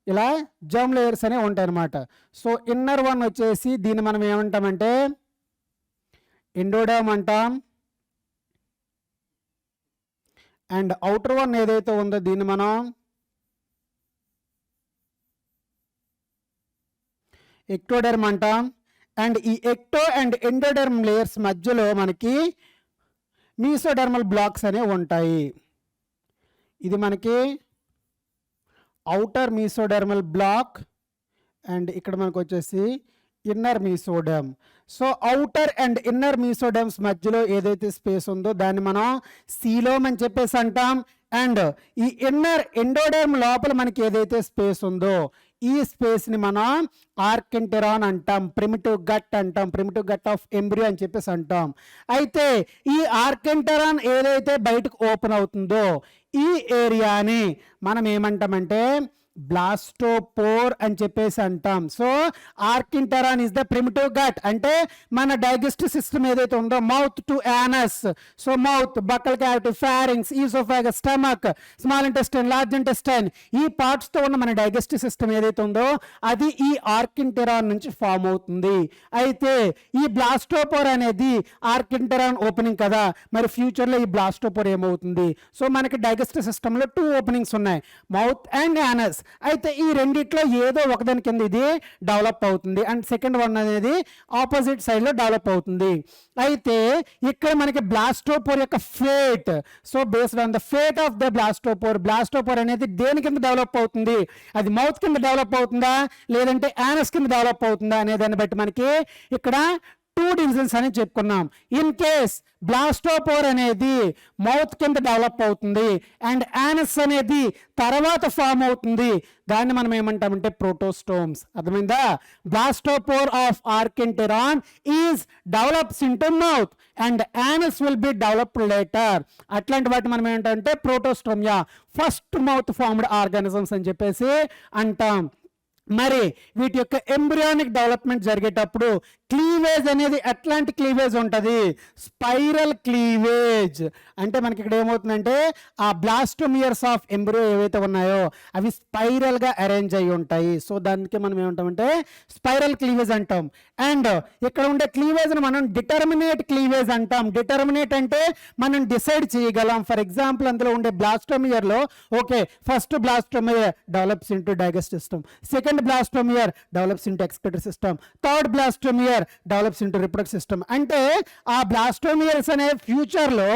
ఇలా జర్మ్ లేయర్స్ అనేవి ఉంటాయి అన్నమాట. సో ఇన్నర్ వన్ వచ్చేసి దీన్ని మనం ఏమంటామంటే ఎండోడర్మ్ అంటాం. అండ్ అవుటర్ వన్ ఏదైతే ఉందో దీన్ని మనం ఎక్టోడర్మ్ అంటాం. అండ్ ఈ ఎక్టో అండ్ ఎండోడర్మ్ లేయర్స్ మధ్యలో మనకి మీసోడర్మల్ బ్లాక్స్ అనేవి ఉంటాయి. ఇది మనకి అవుటర్ మీసోడర్మల్ బ్లాక్ అండ్ ఇక్కడ మనకు వచ్చేసి inner mesoderm. So outer and inner mesoderms మధ్యలో ఏదైతే స్పేస్ ఉందో దాన్ని మనం సీలోమ్ అని చెప్పేసి అంటాం. అండ్ ఈ ఇన్నర్ ఎండోడర్మ్ లోపల మనకి ఏదైతే స్పేస్ ఉందో ఈ స్పేస్ని మనం ఆర్కింటెరాన్ అంటాం, ప్రిమిటివ్ గట్ అంటాం, ప్రిమిటివ్ గట్ ఆఫ్ ఎంబ్రియో అని చెప్పేసి అంటాం. అయితే ఈ ఆర్కింటెరాన్ ఏదైతే బయటకు ఓపెన్ అవుతుందో ఈ ఏరియాని మనం ఏమంటామంటే బ్లాస్టోపోర్ అని చెప్పేసి అంటాం. So archenteron is the primitive gut. అంటే మన డైజెస్టివ్ సిస్టమ్ ఏదైతే ఉందో mouth to anus, so mouth, buccal cavity, pharynx, oesophagus, stomach, small intestine, large intestine, ఈ పార్ట్స్తో ఉన్న మన డైజెస్టివ్ సిస్టమ్ ఏదైతే ఉందో అది ఈ ఆర్కింటెరాన్ నుంచి ఫామ్ అవుతుంది. అయితే ఈ బ్లాస్టోపోర్ అనేది ఆర్కింటెరాన్ ఓపెనింగ్ కదా, మరి ఫ్యూచర్లో ఈ బ్లాస్టోపోర్ ఏమవుతుంది? సో మనకి డైజెస్టివ్ సిస్టంలో 2 ఓపెనింగ్స్ ఉన్నాయి, మౌత్ అండ్ యానస్. అయితే ఈ రెండిట్లో ఏదో ఒకదాని కింద ఇది డెవలప్ అవుతుంది అండ్ సెకండ్ వన్ అనేది ఆపోజిట్ సైడ్లో డెవలప్ అవుతుంది. అయితే ఇక్కడ మనకి బ్లాస్టోపోర్ యొక్క fate, so based on the fate of the blastopore అనేది దేని కింద డెవలప్ అవుతుంది, అది మౌత్ కింద డెవలప్ అవుతుందా లేదంటే యానస్ కింద డెవలప్ అవుతుందా అనే దాన్ని బట్టి మనకి ఇక్కడ 2 డివిజన్స్ అని చెప్పుకున్నాం. ఇన్ కేస్ బ్లాస్టోపోర్ అనేది మౌత్ కింద డెవలప్ అవుతుంది అండ్ యానస్ అనేది తర్వాత ఫామ్ అవుతుంది, దాన్ని మనం ఏమంటామంటే ప్రోటోస్టోమ్స్. అర్థమైందా? Blastopore of archenteron is develops into mouth and anus will be developed later. అట్లాంటి వాటి మనం ఏంటంటే Protostomia, first mouth formed organisms అని చెప్పేసి అంటాం. మరి వీటి యొక్క ఎంబ్రియానిక్ డెవలప్మెంట్ జరిగేటప్పుడు క్లీవేజ్ అనేది ఎట్లాంటి క్లీవేజ్ ఉంటుంది, స్పైరల్ క్లీవేజ్. అంటే మనకి ఇక్కడ ఏమవుతుందంటే ఆ బ్లాస్టోమియర్స్ ఆఫ్ ఎంబ్రియో ఏవైతే ఉన్నాయో అవి స్పైరల్గా అరేంజ్ అయి ఉంటాయి. సో దానికి మనం ఏమంటామంటే స్పైరల్ క్లీవేజ్ అంటాం. అండ్ ఇక్కడ ఉండే క్లీవేజ్ని మనం డిటర్మినేట్ క్లీవేజ్ అంటాం. డిటర్మినేట్ అంటే మనం డిసైడ్ చేయగలం. ఫర్ ఎగ్జాంపుల్ అందులో ఉండే బ్లాస్టోమియర్లో okay first blastomere develops into digestive system, second blastomere develops into excretory system, third blastomere develops into reproductive system. అంటే ఆ బ్లాస్టోమియర్స్ అనే ఫ్యూచర్లో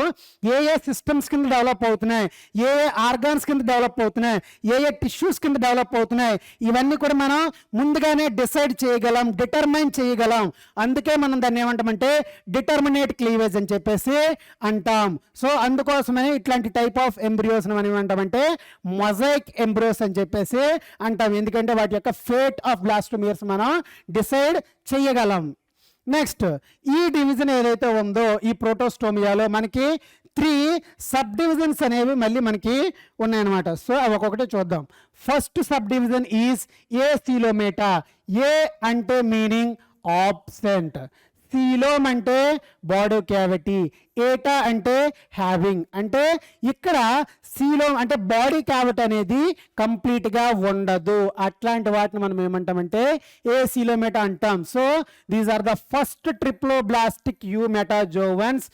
ఏ సిస్టమ్స్ కింద డెవలప్ అవుతున్నాయి, ఏ ఆర్గాన్స్ కింద డెవలప్ అవుతున్నాయి, ఏ టిష్యూస్ కింద డెవలప్ అవుతున్నాయి, ఇవన్నీ కూడా మనం ముందుగానే డిసైడ్ చేయగలం, డిటర్మైన్ చేయగలం. అందుకే మనం దాన్ని ఏమంటామంటే డిటర్మినేట్ క్లీవేజ్ అని చెప్పేసి అంటాం. సో అందుకోసమే ఇట్లాంటి టైప్ ఆఫ్ ఎంబ్రియోస్ మనం ఏమంటామంటే మొజైక్ ఎంబ్రియోస్ అని చెప్పేసి అంటాం. ఎందుకంటే వాటి యొక్క ఫేట్ ఆఫ్ బ్లాస్టోమియర్స్ మనం డిసైడ్ చేయగలం. నెక్స్ట్ ఈ డివిజన్ ఏదైతే ఉందో ఈ ప్రోటోస్టోమియాలో మనకి 3 సబ్ డివిజన్స్ అనేవి మళ్ళీ మనకి ఉన్నాయన్నమాట. సో అవి ఒక్కొక్కటి చూద్దాం. First subdivision is Acoelomata. A అంటే మీనింగ్ ఆబ్సెంట్, సీలోమ్ అంటే బాడీ క్యావిటీ, ఏటా అంటే హ్యావింగ్. అంటే ఇక్కడ సీలోమ్ అంటే బాడీ క్యావిటీ అనేది కంప్లీట్గా ఉండదు. అట్లాంటి వాటిని మనం ఏమంటామంటే ఏ సీలోమేటా అంటాం. So these are the first triploblastic eumetazoans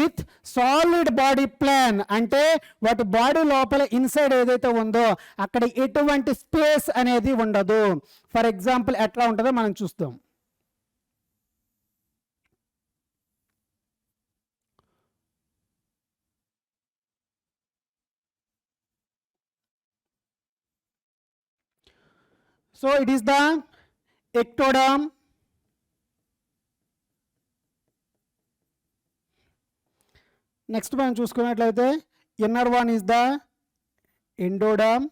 with solid body plan. అంటే వాటి బాడీ లోపల ఇన్సైడ్ ఏదైతే ఉందో అక్కడ ఎటువంటి స్పేస్ అనేది ఉండదు. ఫర్ ఎగ్జాంపుల్ ఎట్లా ఉంటుందో మనం చూస్తాం. So it is the ectoderm, next మనం చూసుకున్నట్లయితే inner one is the endoderm.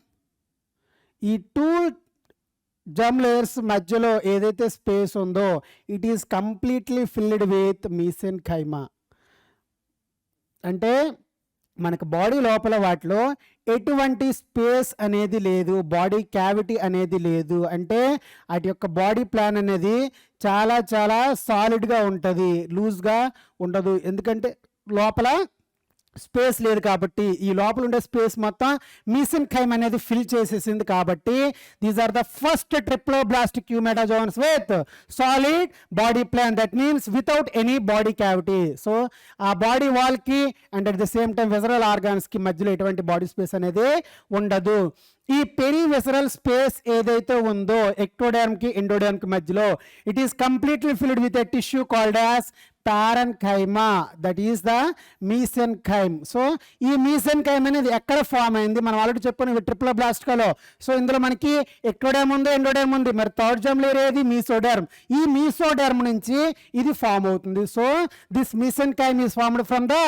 ఈ 2 జర్మ్ లేయర్స్ మధ్యలో ఏదైతే స్పేస్ ఉందో it is completely filled with mesenchyma. అంటే మనకు బాడీ లోపల వాటిలో ఎటువంటి స్పేస్ అనేది లేదు, బాడీ క్యావిటీ అనేది లేదు. అంటే వాటి యొక్క బాడీ ప్లాన్ అనేది చాలా చాలా సాలిడ్గా ఉంటుంది, లూజ్గా ఉండదు. ఎందుకంటే లోపల స్పేస్ లేదు కాబట్టి, ఈ లోపల ఉండే స్పేస్ మొత్తం మీసెన్కైమ్ అనేది ఫిల్ చేసేసింది కాబట్టి these are the first triploblastic eumetazoans with solid body plan, that means without any body cavity. So ఆ బాడీ వాల్కి and at the same time visceral ఆర్గాన్స్కి మధ్యలో ఎటువంటి బాడీ స్పేస్ అనేది ఉండదు. ఈ పెరివిసరల్ స్పేస్ ఏదైతే ఉందో ఎక్టోడర్మ్కి ఎండోడర్మ్కి మధ్యలో it is completely filled with a tissue called as parenchyma, that is the mesenchyme. So ఈ మీసెన్కైమ్ అనేది ఎక్కడ ఫామ్ అయింది మనం ఆల్రెడీ చెప్పుకున్నాం ట్రిప్లోబ్లాస్టికాలో. సో ఇందులో మనకి ఎక్టోడర్మ్ ఉంది, ఎండోడర్మ్ ఉంది, మరి థర్డ్ జర్మ్ లేయర్ ఏది మీసోడర్మ్. ఈ మీసోడర్మ్ నుంచి ఇది ఫామ్ అవుతుంది. So this mesenchyme is formed from the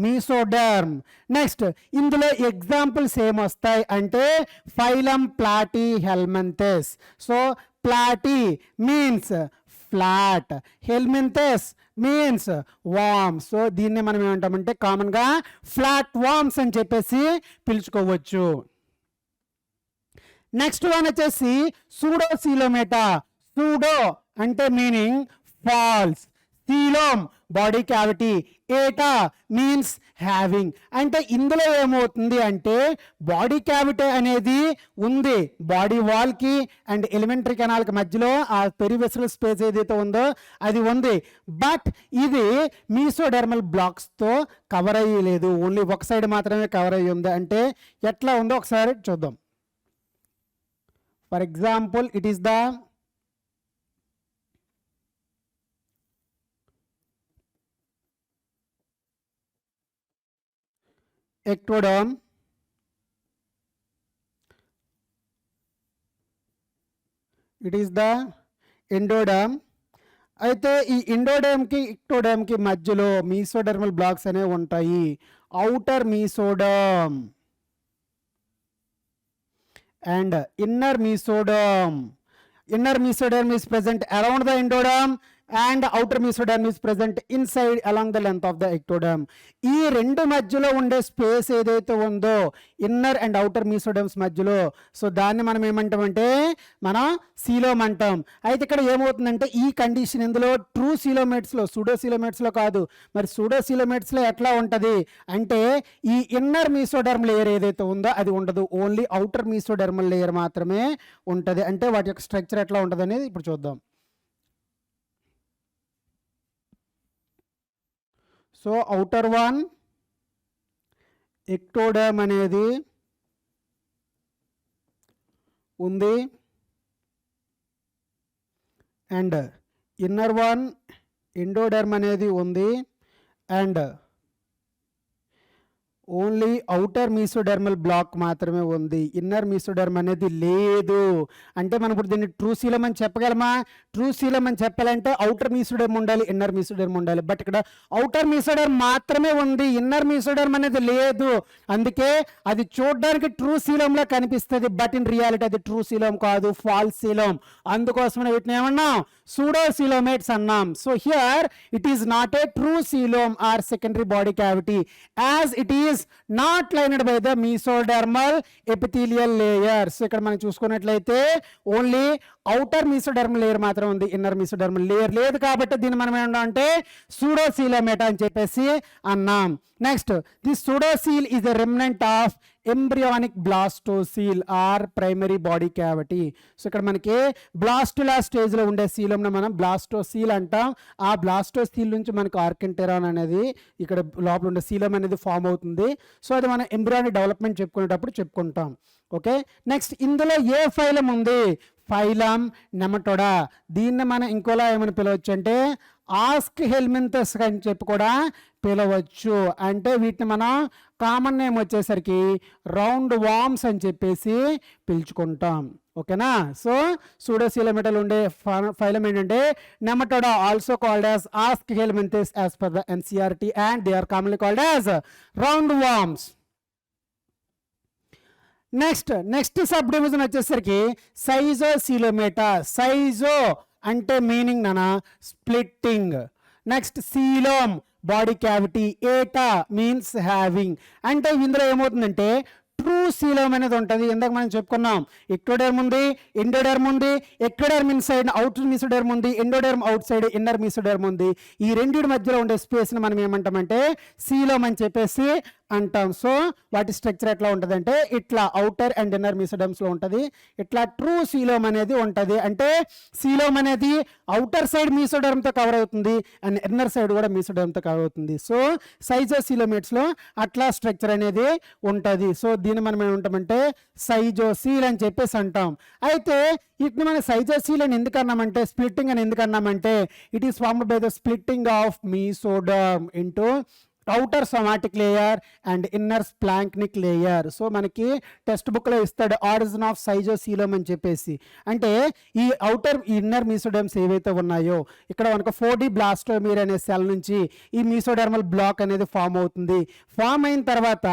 mesoderm. Next ఇందులో ఎగ్జాంపుల్స్ ఏమొస్తాయి అంటే ఫైలం ప్లాటీ హెల్మెంథెస్. సో platy means flat, helminthes means worms. So దీన్ని మనం ఏమంటామంటే కామన్గా ఫ్లాట్ వార్మ్స్ అని చెప్పేసి పిలుచుకోవచ్చు. నెక్స్ట్ వన్ వచ్చేసి సూడోసీలోమేటా. సూడో అంటే meaning false, coelom body cavity, ata means having. అంటే ఇందులో ఏమవుతుంది అంటే బాడీ క్యావిటీ అనేది ఉంది బాడీ వాల్కి అండ్ ఎలిమెంటరీ కెనాల్కి మధ్యలో ఆ పెరివిసరల్ స్పేస్ ఏదైతే ఉందో అది ఉంది. బట్ ఇది మీసోడెర్మల్ బ్లాక్స్తో కవర్ అయ్యలేదు, ఓన్లీ ఒక సైడ్ మాత్రమే కవర్ అయ్యి ఉంది. అంటే ఎట్లా ఉందో ఒకసారి చూద్దాం. For example it is the ectoderm, it is the endoderm. అయితే ఈ ఎండోడర్మ్కి ఇక్టోడర్మ్కి మధ్యలో మీసోడర్మల్ బ్లాక్స్ అనేవి ఉంటాయి. Outer mesoderm and inner mesoderm. Inner mesoderm is present around the endoderm and outer mesoderm is present inside along the length of the ectoderm. ఈ రెండు మధ్యలో ఉండే స్పేస్ ఏదైతే ఉందో ఇన్నర్ అండ్ అవుటర్ మీసోడర్మ్స్ మధ్యలో, సో దాన్ని మనం ఏమంటామంటే మనం సీలోమ్ అంటాం. అయితే ఇక్కడ ఏమవుతుందంటే ఈ కండిషన్ ఇందులో ట్రూ సీలోమేట్స్లో, సూడోసీలోమేట్స్లో కాదు. మరి సూడోసీలోమేట్స్లో ఎట్లా ఉంటుంది అంటే ఈ ఇన్నర్ మీసోడర్మ్ లేయర్ ఏదైతే ఉందో అది ఉండదు, ఓన్లీ అవుటర్ మీసోడర్మల్ లేయర్ మాత్రమే ఉంటుంది. అంటే వాటి యొక్క స్ట్రక్చర్ ఎట్లా ఉంటుంది అనేది ఇప్పుడు చూద్దాం. సో అవుటర్ వన్ ఎక్టోడర్మ్ అనేది ఉంది అండ్ ఇన్నర్ వన్ ఎండోడర్మ్ అనేది ఉంది and only outer mesodermal black మాత్రమే ఉంది, ఇన్నర్ మీసోడర్మ్ అనేది లేదు. అంటే మనం ఇప్పుడు దీన్ని ట్రూ సీలం అని చెప్పగలమా? ట్రూ సీలం అని చెప్పాలంటే అవుటర్ మీసోడర్మ్ ఉండాలి, ఇన్నర్ మీసోడర్మ్ ఉండాలి. బట్ ఇక్కడ అవుటర్ మీసోడర్మ్ మాత్రమే ఉంది, ఇన్నర్ మీసోడర్మ్ అనేది లేదు. అందుకే అది చూడడానికి ట్రూ సీలంలా కనిపిస్తుంది, బట్ ఇన్ రియాలిటీ అది ట్రూ సీలం కాదు, ఫాల్స్ సీలం. అందుకోసమే వీటిని ఏమన్నాం? సూడోసీలోమేట్స్ అన్నాం. So here it is not a true coelom or secondary body cavity as it is not lined by the mesodermal epithelial layer. సో ఇక్కడ మనం చూసుకున్నట్లయితే ఓన్లీ అవుటర్ మీసోడర్మల్ లేయర్ మాత్రం ఉంది, ఇన్నర్ మీసోడర్మల్ లేయర్ లేదు. కాబట్టి దీన్ని మనం ఏంటంటే సూడోసీలోమేటా అని చెప్పేసి అన్నాం. Next, the pseudocoel is a remnant of embryonic blastocoel or primary body cavity. So ఇక్కడ మనకి బ్లాస్టులా స్టేజ్లో ఉండే సీలంను మనం బ్లాస్టోసీల్ అంటాం. ఆ బ్లాస్టోసీల్ నుంచి మనకు ఆర్కింటెరాన్ అనేది ఇక్కడ లోపల ఉండే సీలం అనేది ఫామ్ అవుతుంది. సో అది మనం ఎంబ్రియానిక్ డెవలప్మెంట్ చెప్పుకునేటప్పుడు చెప్పుకుంటాం. ఓకే, నెక్స్ట్ ఇందులో ఏ ఫైలం ఉంది? ఫైలం నెమటోడా. దీన్ని మనం ఇంకోలా ఏమని పిలవచ్చు అంటే ఆస్క్ హెల్మింథస్ అని చెప్పి కూడా పిలవచ్చు. అంటే వీటిని మనం కామన్ నేమ్ వచ్చేసరికి రౌండ్ వామ్స్ అని చెప్పేసి పిలుచుకుంటాం. ఓకేనా? సో సూడోసీలోమేటల్ ఉండే ఫైలం ఏంటంటే Nematoda, also called as Aschelminthes as per the NCERT and they are commonly called as roundworms. Next subdivision వచ్చేసరికి సైజోసీలోమేటా. సైజో అంటే మీనింగ్ నానా splitting. Next coelom body cavity, ata means having. అంటే ఇందులో ఏమవుతుందంటే ట్రూ సీలోమ్ అనేది ఉంటుంది. ఇందాక మనం చెప్పుకున్నాం ఎక్టోడర్మ్ ఉంది, ఎండోడర్మ్ ఉంది. ఎక్టోడర్మ్ ఇన్సైడ్ అవుటర్ మీసోడర్మ్ ఉంది, endoderm out side inner mesoderm ఉంది. ఈ రెండింటి మధ్యలో ఉండే స్పేస్ని మనం ఏమంటామంటే సీలోమ్ అని చెప్పేసి అంటాం. సో వాటి స్ట్రక్చర్ ఎట్లా ఉంటుంది అంటే ఇట్లా అవుటర్ అండ్ ఇన్నర్ మీసోడర్మ్స్లో ఉంటుంది. ఇట్లా ట్రూ సీలోమ్ అనేది ఉంటుంది. అంటే సీలోమ్ అనేది అవుటర్ సైడ్ మీసోడర్మ్తో కవర్ అవుతుంది అండ్ ఇన్నర్ సైడ్ కూడా మీసోడర్మ్తో కవర్ అవుతుంది. సో సైజోసీలోమేట్స్లో అట్లా స్ట్రక్చర్ అనేది ఉంటుంది. సో దీన్ని మనం ఏమంటామంటే సైజోసీల్ అని చెప్పేసి అంటాం. అయితే ఇట్ని మనం సైజోసీల్ అని ఎందుకు అన్నామంటే, స్ప్లిట్టింగ్ అని ఎందుకు అన్నామంటే it is formed by the splitting of mesoderm into outer somatic layer and inner splanchnic layer. So మనకి టెక్స్ట్ బుక్లో ఇస్తాడు ఆరిజిన్ ఆఫ్ సైజోసీలోమ్ అని చెప్పేసి. అంటే ఈ అవుటర్ ఇన్నర్ మీసోడర్మ్స్ ఏవైతే ఉన్నాయో ఇక్కడ మనకు 4D బ్లాస్టోమీర్ అనే సెల్ నుంచి ఈ మీసోడర్మల్ బ్లాక్ అనేది ఫామ్ అవుతుంది. ఫామ్ అయిన తర్వాత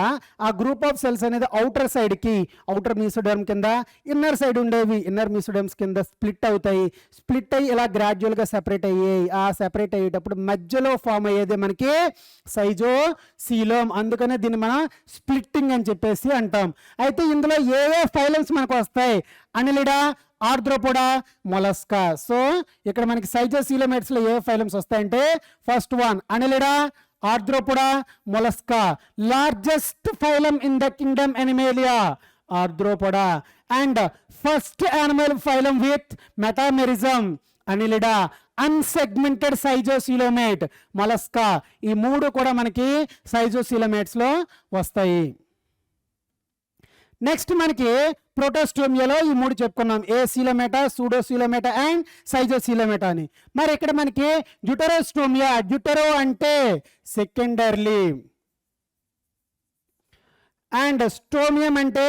ఆ గ్రూప్ ఆఫ్ సెల్స్ అనేది అవుటర్ సైడ్కి, అవుటర్ మీసోడర్మ్ కింద, ఇన్నర్ సైడ్ ఉండేవి ఇన్నర్ మీసోడర్మ్స్ కింద స్ప్లిట్ అవుతాయి. స్ప్లిట్ అయ్యి ఇలా గ్రాడ్యువల్గా సెపరేట్ అయ్యాయి. ఆ సెపరేట్ అయ్యేటప్పుడు మధ్యలో ఫామ్ అయ్యేది మనకి సైజోసీలోమ్. అందుకనే దీన్ని మనం స్ప్లిట్టింగ్ అని చెప్పేసి అంటాం. అయితే ఇందులో ఏ ఫైలమ్స్ మనకు వస్తాయి? Annelida, Arthropoda, mollusca. సో ఇక్కడ మనకి సైజోసీలోమేట్స్లో ఏ ఫైలమ్స్ వస్తాయంటే first one Annelida, Arthropoda, Mollusca. Largest phylum in the kingdom Animalia, Arthropoda. And first animal phylum with metamerism, Annelida. Unsegmented schizocoelomate, Mollusca. ఈ మూడు కూడా మనకి సైజోసీలోమేట్స్లో వస్తాయి. నెక్స్ట్ మనకి ప్రోటోస్టోమియాలో ఈ మూడు చెప్పుకున్నాం, ఏ సీలోమేటా, సూడోసీలోమేటా అండ్ సైజోసీలోమేటా అని. మరి ఇక్కడ మనకి జ్యూటెరోస్టోమియా, జ్యూటెరో అంటే సెకండర్లీ అండ్ స్టోమియం అంటే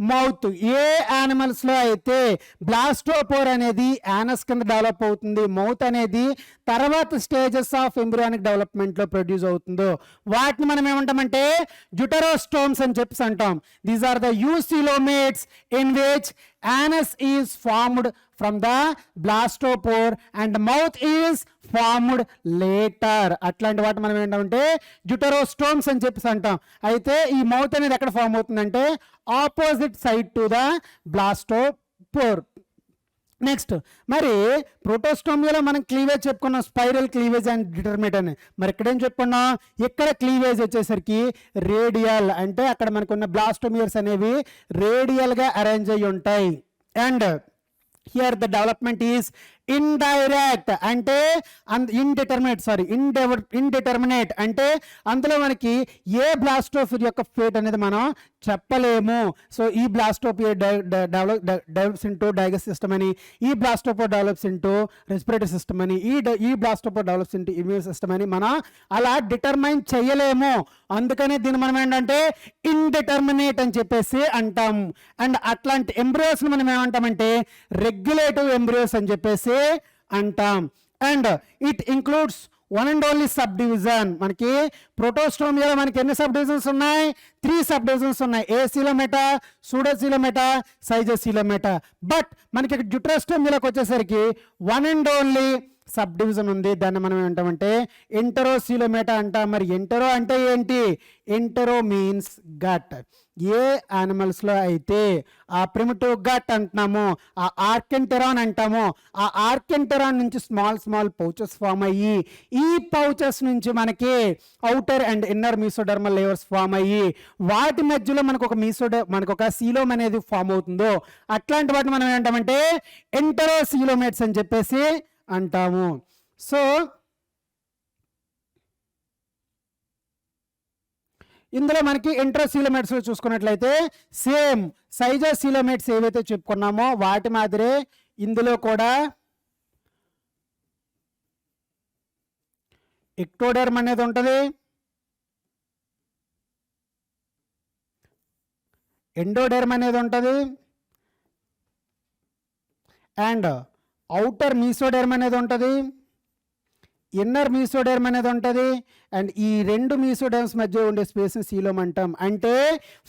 మౌత్. ఏ యానిమల్స్లో అయితే బ్లాస్టోపోర్ అనేది యానస్ కింద డెవలప్ అవుతుంది, మౌత్ అనేది తర్వాత స్టేజెస్ ఆఫ్ ఎంబ్రియానిక్ డెవలప్మెంట్లో ప్రొడ్యూస్ అవుతుందో వాటిని మనం ఏమంటామంటే జ్యూటెరోస్టోమ్స్ అని చెప్పి అంటాం. These are the eucoelomates in which anus is formed from the blastopore and mouth is formed later. అట్లాంటి వాటి మనం ఏంటంటే జ్యూటెరోస్టోమ్స్ అని చెప్పేసి అంటాం. అయితే ఈ మౌత్ అనేది ఎక్కడ ఫామ్ అవుతుందంటే opposite side to the blastopore. Next మరి ప్రోటోస్టోమియాలో మనం క్లీవేజ్ చెప్పుకున్నాం, స్పైరల్ క్లీవేజ్ అండ్ డిటర్మినేట్ అని. మరి ఇక్కడ ఏం చెప్పుకున్నాం, ఇక్కడ క్లీవేజ్ వచ్చేసరికి రేడియల్, అంటే అక్కడ మనకున్న బ్లాస్టోమియర్స్ అనేవి రేడియల్గా అరేంజ్ అయ్యి ఉంటాయి. And here the development is indirect అంటే ఇండిటర్మినేట్ అంటే అందులో మనకి ఏ బ్లాస్టోఫిర్ యొక్క ఫేట్ అనేది మనం చెప్పలేము. సో ఈ బ్లాస్టోపియర్ డెవలప్స్ ఇంటూ డైజెస్టివ్ సిస్టమ్ అని, ఈ బ్లాస్టోపోర్ డెవలప్స్ ఇంటూ రెస్పిరేటరీ సిస్టమ్ అని, ఈ బ్లాస్టోపోర్ డెవలప్స్ ఇంటూ ఇమ్యూన్ సిస్టమ్ అని మనం అలా డిటర్మైన్ చేయలేము. అందుకనే దీన్ని మనం ఏంటంటే ఇండిటర్మినేట్ అని చెప్పేసి అంటాం. అండ్ అట్లాంటి ఎంబ్రియోస్ని మనం ఏమంటామంటే రెగ్యులేటివ్ ఎంబ్రియోస్ అని చెప్పేసి అంటాం. And it includes one and only sub division. మనకి ప్రోటోస్టోమియాలో మనకి ఎన్ని సబ్ డివిజన్స్ ఉన్నాయి, 3 సబ్ డివిజన్స్ ఉన్నాయి, ఏ సీలోమేటా, సూడోసీలోమేటా, సైజోసీలోమేటా. బట్ మనకి జ్యూటెరోస్టోమియాలోకి వచ్చేసరికి one and only subdivision ఉంది, దాన్ని మనం ఏమంటామంటే ఎంటెరోసీలోమేటా అంటాం. మరి ఎంటెరో అంటే ఏంటి, ఎంటెరో మీన్స్ గట్. ఏ యానిమల్స్లో అయితే ఆ ప్రిమిటివ్ గట్ అంటున్నామో, ఆ ఆర్కెంటెరాన్ అంటామో, ఆ ఆర్కెంటెరాన్ నుంచి స్మాల్ పౌచెస్ ఫామ్ అయ్యి ఈ పౌచెస్ నుంచి మనకి outer and inner mesodermal layers form అయ్యి వాటి మధ్యలో మనకు ఒక సీలోమ్ అనేది ఫామ్ అవుతుందో అట్లాంటి వాటిని మనం ఏంటామంటే ఎంటెరోసీలోమేట్స్ అని చెప్పేసి అంటాము. సో ఇందులో మనకి ఎంటెరోసీలోమేట్స్ చూసుకున్నట్లయితే సేమ్ సైజోసీలోమేట్స్ ఏవైతే చెప్పుకున్నామో వాటి మాదిరే ఇందులో కూడా ఎక్టోడెర్మ్ అనేది ఉంటుంది, ఎండోడెర్మ్ అనేది ఉంటుంది, అండ్ అవుటర్ మీసోడెర్మ్ అనేది ఉంటుంది, ఇన్నర్ మీసోడెర్మ్ అనేది ఉంటుంది. అండ్ ఈ 2 మీసోడెర్మ్స్ మధ్య ఉండే స్పేస్ని సీలోమ్ అంటాం. అంటే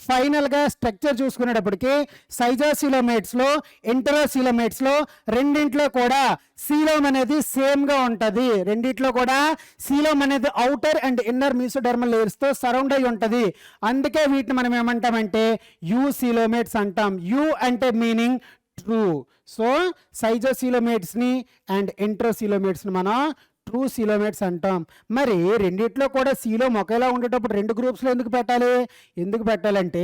ఫైనల్గా స్ట్రక్చర్ చూసుకునేటప్పటికి సైజోసీలోమేట్స్లో, ఎంటెరోసీలోమేట్స్లో రెండింట్లో కూడా సీలోమ్ అనేది సేమ్గా ఉంటుంది. రెండిట్లో కూడా సీలోమ్ అనేది అవుటర్ అండ్ ఇన్నర్ మీసోడెర్మల్ లేయర్స్తో సరౌండ్ అయి ఉంటుంది. అందుకే వీటిని మనం ఏమంటామంటే యూసీలోమేట్స్ అంటాం. యూ అంటే మీనింగ్ ట్రూ. సో సైజోసీలోమేట్స్ని అండ్ ఎంటెరోసీలోమేట్స్ని మనం ట్రూ సీలోమేట్స్ అంటాం. మరి రెండిట్లో కూడా సీలోమ్ ఒకేలా ఉండేటప్పుడు 2 గ్రూప్స్లో ఎందుకు పెట్టాలంటే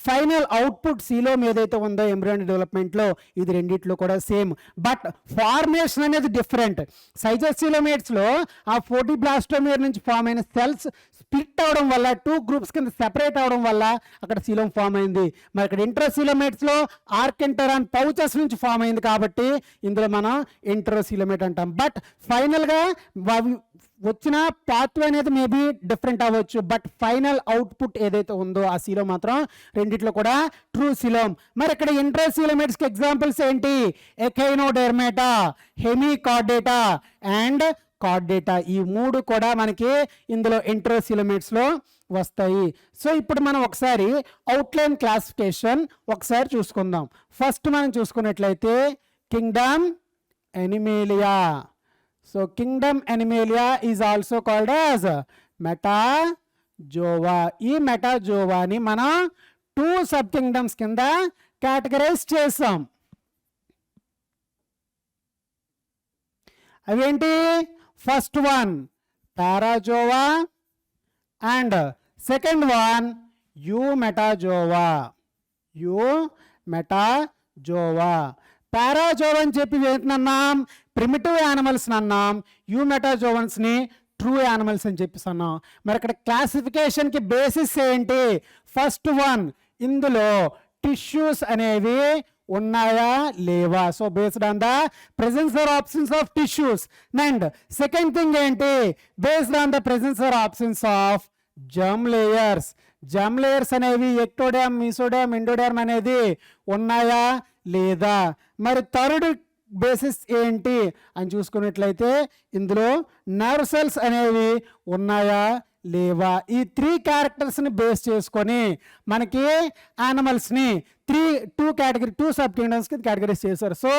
ఫైనల్ అవుట్పుట్ సీలోమ్ ఏదైతే ఉందో ఎంబ్రియానిక్ డెవలప్మెంట్లో ఇది రెండిట్లో కూడా సేమ్, బట్ ఫార్మేషన్ అనేది డిఫరెంట్. సైజోసీలోమేట్స్లో ఆ 40 బ్లాస్టోమియర్ నుంచి ఫామ్ అయిన సెల్స్ స్ప్లిట్ అవడం వల్ల 2 గ్రూప్స్ కింద సెపరేట్ అవడం వల్ల అక్కడ సీలోమ్ ఫామ్ అయింది. మరి ఇక్కడ ఎంటెరోసీలోమేట్స్లో ఆర్కెంటెరాన్ పౌచెస్ నుంచి ఫామ్ అయింది కాబట్టి ఇందులో మనం ఎంటెరోసీలోమేట్ అంటాం. బట్ ఫైనల్గా వచ్చిన పాత్వే అనేది మేబీ డిఫరెంట్ అవ్వచ్చు, బట్ ఫైనల్ అవుట్పుట్ ఏదైతే ఉందో ఆ సీలోమ్ మాత్రం రెండిట్లో కూడా ట్రూ సీలోమ్. మరి ఇక్కడ ఎంటెరోసీలోమేట్స్కి ఎగ్జాంపుల్స్ ఏంటి, ఎకైనోడెర్మేటా, హెమికార్డేటా అండ్ కార్డేటా. ఈ 3 కూడా మనకి ఇందులో ఎంటెరోసీలోమేట్స్లో వస్తాయి. సో ఇప్పుడు మనం ఒకసారి అవుట్లైన్ క్లాసిఫికేషన్ ఒకసారి చూసుకుందాం. ఫస్ట్ మనం చూసుకున్నట్లయితే kingdom Animalia. So kingdom Animalia is also called as Metazoa. ఈ మెటాజోవాని మనం 2 సబ్ కింగ్డమ్స్ కింద కేటగరైజ్ చేసాం. అవేంటి, first one Parazoa and second one Eumetazoa. Parazoa అని చెప్పి ఏంటన్నాం, ప్రిమిటివ్ యానిమల్స్ అన్నాం. యూమెటాజోవన్స్ని ట్రూ యానిమల్స్ అని చెప్పేసి అన్నాం. మరి ఇక్కడ క్లాసిఫికేషన్కి బేసిస్ ఏంటి, ఫస్ట్ వన్ ఇందులో టిష్యూస్ అనేవి ఉన్నాయా లేవా. So based on the presence or absence of tissues. And second thing ఏంటి, based on the presence or absence of germ layers. Germ layers అనేవి ఎక్టోడర్మ్, మీసోడర్మ్, ఎండోడర్మ్ అనేది ఉన్నాయా లేదా. మరి థర్డ్ బేసిస్ ఏంటి అని చూసుకున్నట్లయితే ఇందులో నర్వ్ సెల్స్ అనేవి ఉన్నాయా లేవా. ఈ 3 క్యారెక్టర్స్ని బేస్ చేసుకొని మనకి యానిమల్స్ని 2 సబ్ కింగ్డమ్స్కి కేటగరైజ్ చేశారు. So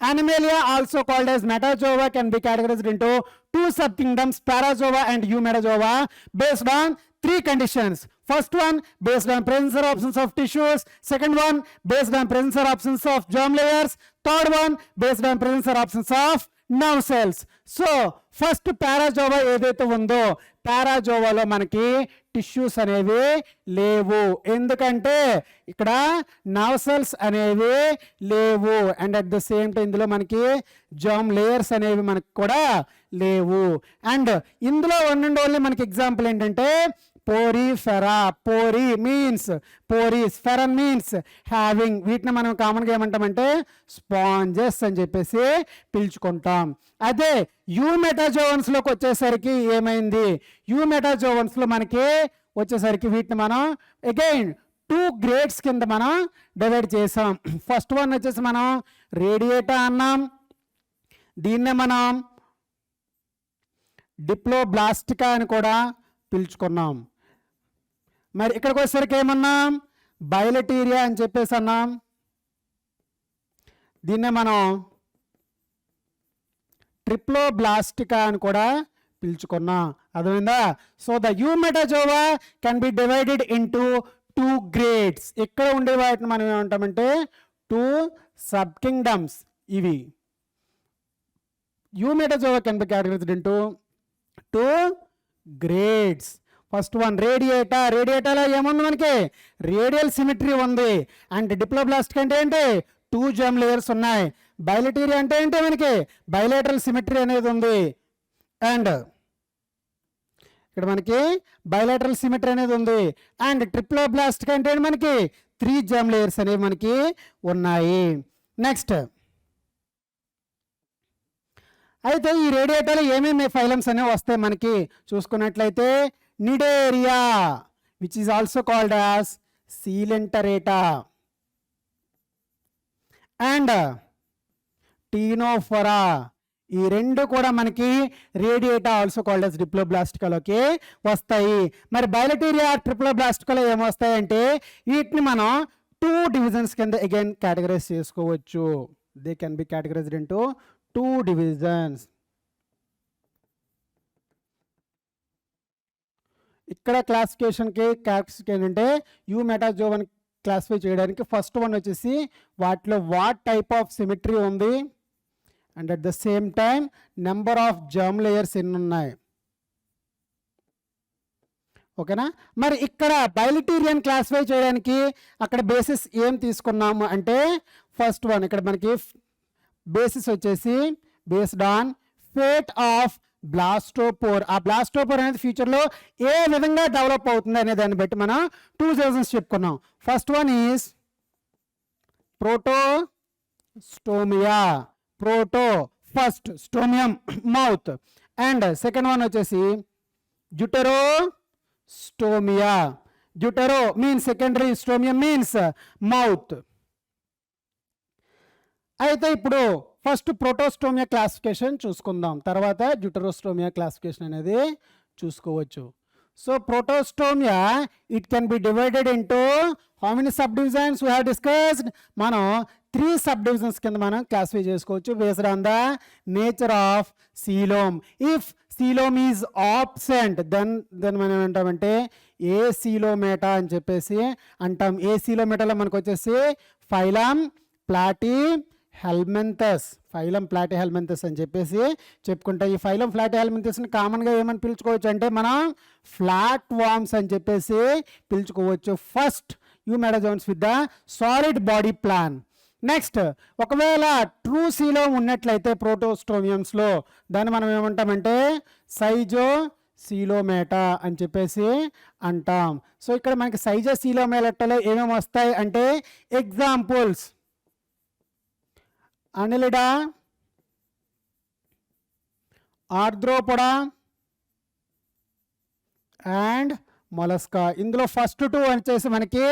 Animalia also called as Metazoa can be categorised into 2 sub kingdoms, Parazoa and Eumetazoa, based on 3 conditions. First one based on presence or absence of tissues, second one based on presence or absence of germ layers, third one based on presence or absence of nerve cells. So first Parazoa ఏదైతే ఉందో పారాజోవాలో మనకి టిష్యూస్ అనేవి లేవు, ఎందుకంటే ఇక్కడ నర్వ్ సెల్స్ అనేవి లేవు. And at the same time ఇందులో మనకి జర్మ్ లేయర్స్ అనేవి మనకి కూడా లేవు. అండ్ ఇందులో ఓన్లీ మనకి ఎగ్జాంపుల్ ఏంటంటే పోరిఫెరా. పోరి మీన్స్ పోరీస్, ఫెరన్ మీన్స్ హ్యావింగ్. వీటిని మనం కామన్గా ఏమంటామంటే స్పాంజెస్ అని చెప్పేసి పిలుచుకుంటాం. అదే యూమెటాజోవన్స్లోకి వచ్చేసరికి ఏమైంది, యూమెటాజోవన్స్లో మనకి వచ్చేసరికి వీటిని మనం అగైన్ 2 గ్రేడ్స్ కింద మనం డివైడ్ చేసాం. ఫస్ట్ వన్ వచ్చేసి మనం రేడియేటా అన్నాం, దీన్నే మనం డిప్లోబ్లాస్టికా అని కూడా పిలుచుకున్నాం. మరి ఇక్కడికి వచ్చేసరికి ఏమన్నాం, బైలటీరియా అని చెప్పేసి అన్నాం, దీన్నే మనం ట్రిప్లోబ్లాస్టికా అని కూడా పిలుచుకున్నాం. అర్థమైందా. So the Eumetazoa can be divided into 2 grades. ఇక్కడ ఉండే వాటిని మనం ఏమంటామంటే 2 సబ్ కింగ్డమ్స్. ఇవి Eumetazoa can be categorised into 2 grades. First one Radiata. రేడియేటాలో ఏముంది మనకి రేడియల్ సిమెట్రీ ఉంది. అండ్ డిప్లోబ్లాస్టిక్ అంటే ఏంటి 2 జర్మ్ లేయర్స్ ఉన్నాయి. బైలటీరియా అంటే ఏంటి మనకి బైలేటరల్ సిమెట్రీ అనేది ఉంది. అండ్ ఇక్కడ మనకి బైలేటరల్ సిమెట్రీ అనేది ఉంది. అండ్ ట్రిప్లోబ్లాస్టిక్ అంటే మనకి 3 జర్మ్ లేయర్స్ అనేవి మనకి ఉన్నాయి. నెక్స్ట్ అయితే ఈ రేడియేటాలో ఏమేమి ఫైలమ్స్ అనేవి వస్తాయి మనకి చూసుకున్నట్లయితే Cnidaria which is also called as Coelenterata and Ctenophora. ఈ 2 కూడా మనకి రేడియేటా ఆల్సో కాల్డ్ యాజ్ డిప్లోబ్లాస్టికాలోకి వస్తాయి. మరి బైలటీరియా ట్రిప్లోబ్లాస్టికాలో ఏమొస్తాయంటే వీటిని మనం 2 డివిజన్స్ కింద అగైన్ కేటగరైజ్ చేసుకోవచ్చు. They can be categorised into 2 divisions. ఇక్కడ క్లాసిఫికేషన్కి క్యారెక్టరిస్టిక్ ఏంటంటే యూమెటాజోవన్ క్లాసిఫై చేయడానికి ఫస్ట్ వన్ వచ్చేసి వాటిలో వాట్ టైప్ ఆఫ్ సిమెట్రీ ఉంది and at the same time number of germ layers ఎన్ని ఉన్నాయి. ఓకేనా. మరి ఇక్కడ బైలిటీరియన్ క్లాసిఫై చేయడానికి అక్కడ బేసిస్ ఏం తీసుకున్నాము అంటే ఫస్ట్ వన్ ఇక్కడ మనకి బేసిస్ వచ్చేసి బేస్డ్ ఆన్ ఫేట్ ఆఫ్ బ్లాస్టోపోర్. ఆ బ్లాస్టోపోర్ అనేది ఫ్యూచర్లో ఏ విధంగా డెవలప్ అవుతుంది అనే దాన్ని బట్టి మనం 2 సెక్షన్స్ చెప్పుకున్నాం. First one is Protostomia. Proto first, stomium mouth. And second one వచ్చేసి Deuterostomia. Deutero means secondary, stomium means mouth. అయితే ఇప్పుడు ఫస్ట్ ప్రోటోస్టోమియా క్లాసిఫికేషన్ చూసుకుందాం, తర్వాత జ్యూటెరోస్టోమియా క్లాసిఫికేషన్ అనేది చూసుకోవచ్చు. So Protostomia it can be divided into how many subdivisions we have discussed. మనం 3 సబ్ డివిజన్స్ కింద మనం క్లాసిఫై చేసుకోవచ్చు based on the nature of coelom. If coelom is absent then మనం ఏమంటామంటే ఏ సీలోమేటా అని చెప్పేసి అంటాం. ఏ సీలోమేటాలో మనకు వచ్చేసి ఫైలం ప్లాటీ హెల్మెంథస్, ఫైలం ప్లాటీ హెల్మెంథస్ అని చెప్పేసి చెప్పుకుంటాం. ఈ ఫైలం ప్లాటీ హెల్మెంథస్ని కామన్గా ఏమని పిలుచుకోవచ్చు అంటే మనం ఫ్లాట్ వామ్స్ అని చెప్పేసి పిలుచుకోవచ్చు. First eumetazoans with the solid body plan. Next ఒకవేళ ట్రూ సీలోమ్ ఉన్నట్లయితే ప్రోటోస్టోమియమ్స్లో దాన్ని మనం ఏమంటామంటే సైజో సీలోమేటా అని చెప్పేసి అంటాం. సో ఇక్కడ మనకి సైజోసీలోమేటలో ఏమేమి వస్తాయి అంటే examples Annelida, Arthropoda and Mollusca. ఇందులో ఫస్ట్ టూ వచ్చేసి మనకి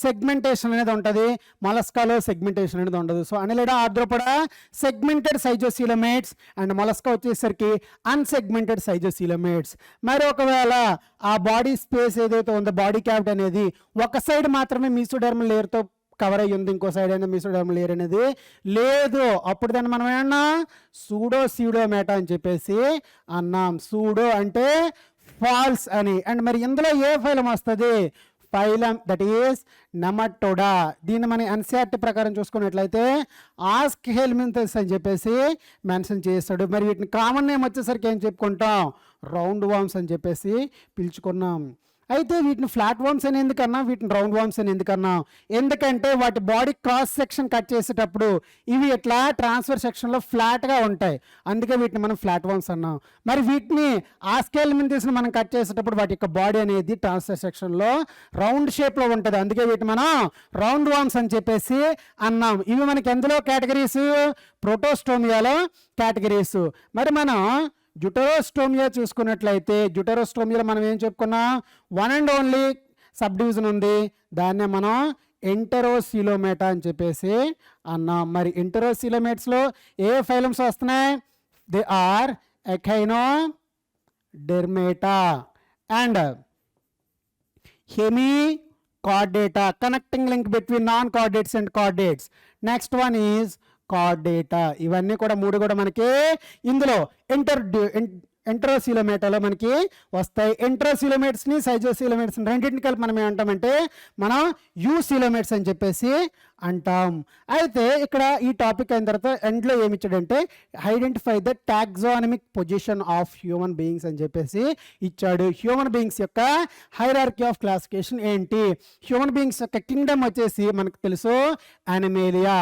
సెగ్మెంటేషన్ అనేది ఉంటుంది, మొలస్కాలో సెగ్మెంటేషన్ అనేది ఉండదు. So Annelida, Arthropoda segmented schizocoelomates and Mollusca వచ్చేసరికి అన్సెగ్మెంటెడ్ సైజోసీలోమేట్స్. మరి ఒకవేళ ఆ బాడీ స్పేస్ ఏదైతే ఉందో బాడీ క్యావిటీ అనేది ఒక సైడ్ మాత్రమే మీసోడెర్మల్ లేయర్తో కవర్ అయ్యి ఉంది, ఇంకో సైడ్ అనేది మీసోడెర్మల్ లేయర్ అనేది లేదు, అప్పుడు దాన్ని మనం ఏమన్నా సూడోమేటా అని చెప్పేసి అన్నాం. సూడో అంటే ఫాల్స్ అని. అండ్ మరి ఇందులో ఏ ఫైలం వస్తుంది? Phylum that is నెమటోడా. దీన్ని మన ఎన్సీఆర్టీ ప్రకారం చూసుకున్నట్లయితే ఆస్క్ హెల్మింథస్ అని చెప్పేసి మెన్షన్ చేస్తాడు. మరి వీటిని కామన్ నేమ్ వచ్చేసరికి ఏం చెప్పుకుంటాం? రౌండ్ వామ్స్ అని చెప్పేసి పిలుచుకున్నాం. అయితే వీటిని ఫ్లాట్ వామ్స్ అని ఎందుకన్నా, వీటిని రౌండ్ వామ్స్ అని ఎందుకన్నా? ఎందుకంటే వాటి బాడీ క్రాస్ సెక్షన్ కట్ చేసేటప్పుడు ఇవి ఇట్లా ట్రాన్స్ఫర్ సెక్షన్లో ఫ్లాట్గా ఉంటాయి, అందుకే వీటిని మనం ఫ్లాట్ వామ్స్ అన్నాం. మరి వీటిని ఆ స్కేల్ మీద తీసిన మనం కట్ చేసేటప్పుడు వాటి యొక్క బాడీ అనేది ట్రాన్స్ఫర్ సెక్షన్లో రౌండ్ షేప్లో ఉంటుంది, అందుకే వీటిని మనం రౌండ్ వామ్స్ అని చెప్పేసి అన్నాం. ఇవి మనకి ఎందులో కేటగిరీస్? ప్రోటోస్టోమియాలో కేటగిరీస్. మరి మనం జుటరోస్టోమియా చూసుకున్నట్లయితే జుటరోస్టోమియాలో మనం ఏం చెప్పుకున్నాం? One and only subdivision ఉంది, దాన్నే మనం ఎంటెరోసీలోమేటా అని చెప్పేసి అన్నాం. మరి ఎంటెరోసీలోమేట్స్లో ఏ ఫైలమ్స్ వస్తున్నాయి? They are Echinodermata and Hemichordata, connecting link between non chordates and chordates. Next one is Chordata. ఇవన్నీ కూడా మూడు కూడా మనకి ఇందులో ఎంటరోసీలోమేటాలో మనకి వస్తాయి. ఎంటరోసీలోమేట్స్ని సైజోసీలోమేట్స్ని రెండింటిని కలిపి మనం ఏమంటామంటే మనం యూసీలోమేట్స్ అని చెప్పేసి అంటాం. అయితే ఇక్కడ ఈ టాపిక్ అయిన తర్వాత ఎండ్లో ఏమి ఇచ్చాడంటే identify the taxonomic position of human beings అని చెప్పేసి ఇచ్చాడు. హ్యూమన్ బీయింగ్స్ యొక్క హైరార్కీ ఆఫ్ క్లాసిఫికేషన్ ఏంటి? హ్యూమన్ బీయింగ్స్ యొక్క కింగ్డమ్ వచ్చేసి మనకు తెలుసు యానిమేలియా.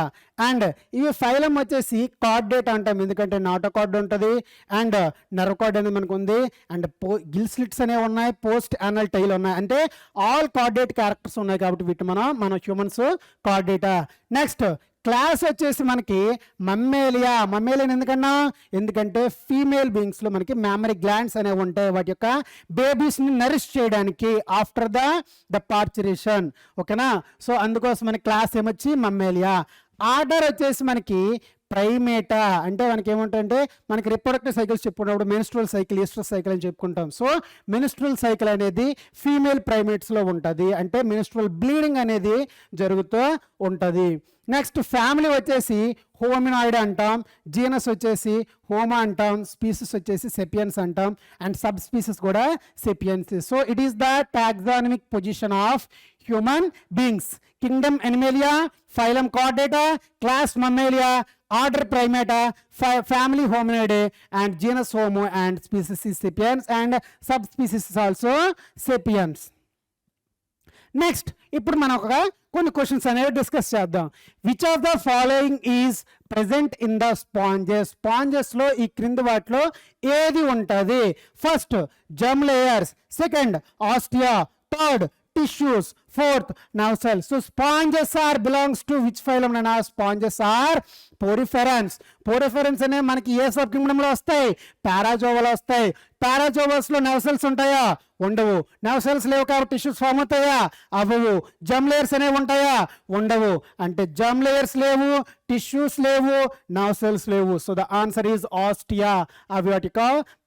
అండ్ ఇవి ఫైలం వచ్చేసి కార్డేట్ అంటాం, ఎందుకంటే నాటోకార్డ్ ఉంటుంది అండ్ నెర్వకార్డ్ అనేది మనకు ఉంది అండ్ గిల్ స్లిట్స్ అనేవి ఉన్నాయి, పోస్ట్ యానల్ టైల్ ఉన్నాయి, అంటే ఆల్ కార్డేట్ క్యారెక్టర్స్ ఉన్నాయి కాబట్టి వీటి మన హ్యూమన్స్ కార్డేటా. నెక్స్ట్ క్లాస్ వచ్చేసి మనకి మమ్మేలియా. మమ్మేలియన్ ఎందుకన్నా? ఎందుకంటే ఫీమేల్ బీయింగ్స్లో మనకి మ్యామరీ గ్లాండ్స్ అనేవి ఉంటాయి, వాటి యొక్క బేబీస్ని నరిష్ చేయడానికి ఆఫ్టర్ ద పార్చురేషన్. ఓకేనా? సో అందుకోసం మనకి క్లాస్ ఏమొచ్చి మమ్మేలియా. ఆర్డర్ వచ్చేసి మనకి ప్రైమేటా. అంటే మనకి ఏమంటే మనకి రిప్రొడక్టివ్ సైకిల్స్ చెప్పుకున్నప్పుడు మెన్స్ట్రువల్ సైకిల్, ఈస్ట్రస్ సైకిల్ అని చెప్పుకుంటాం. సో మెన్స్ట్రువల్ సైకిల్ అనేది ఫీమేల్ ప్రైమేట్స్లో ఉంటుంది, అంటే మెన్స్ట్రువల్ బ్లీడింగ్ అనేది జరుగుతూ ఉంటుంది. నెక్స్ట్ ఫ్యామిలీ వచ్చేసి హోమినాయిడ్ అంటాం, జీనస్ వచ్చేసి హోమా అంటాం, స్పీసెస్ వచ్చేసి సెపియన్స్ అంటాం అండ్ సబ్ స్పీసెస్ కూడా sapiens. So it is the taxonomic position of human beings. Kingdom Animalia, phylum Chordata, class Mammalia, order Primata, family hominoid and genus Homo and species sapiens and sub species also sapiens. Next ఇప్పుడు మనం కొన్ని క్వశ్చన్స్ అనేవి డిస్కస్ చేద్దాం. Which of the following is present in the sponges? స్పాంజెస్లో ఈ క్రింది వాటిలో ఏది ఉంటుంది? First germ layers, second ostia, third tissues, fourth nerve cells. So sponges are belongs to which phylum? Nana sponges are poriferans. Poriferans అనే మనకి ఏ సబ్ కింగ్డమ్ లో వస్తాయి? పారాజోవల్ వస్తాయి. పారాజోవల్స్ లో నర్వ్ సెల్స్ ఉంటాయా? ఉండవు. నర్వ్ సెల్స్ లేవు కాబట్టి టిష్యూస్ ఫామ్ అవుతాయా? అవ్వవు. జర్మ్ లేయర్స్ అనేవి ఉంటాయా? ఉండవు. అంటే జర్మ్ లేయర్స్ లేవు, టిష్యూస్ లేవు, నర్వ్ సెల్స్ లేవు. So the answer is osteo. అవి వాటి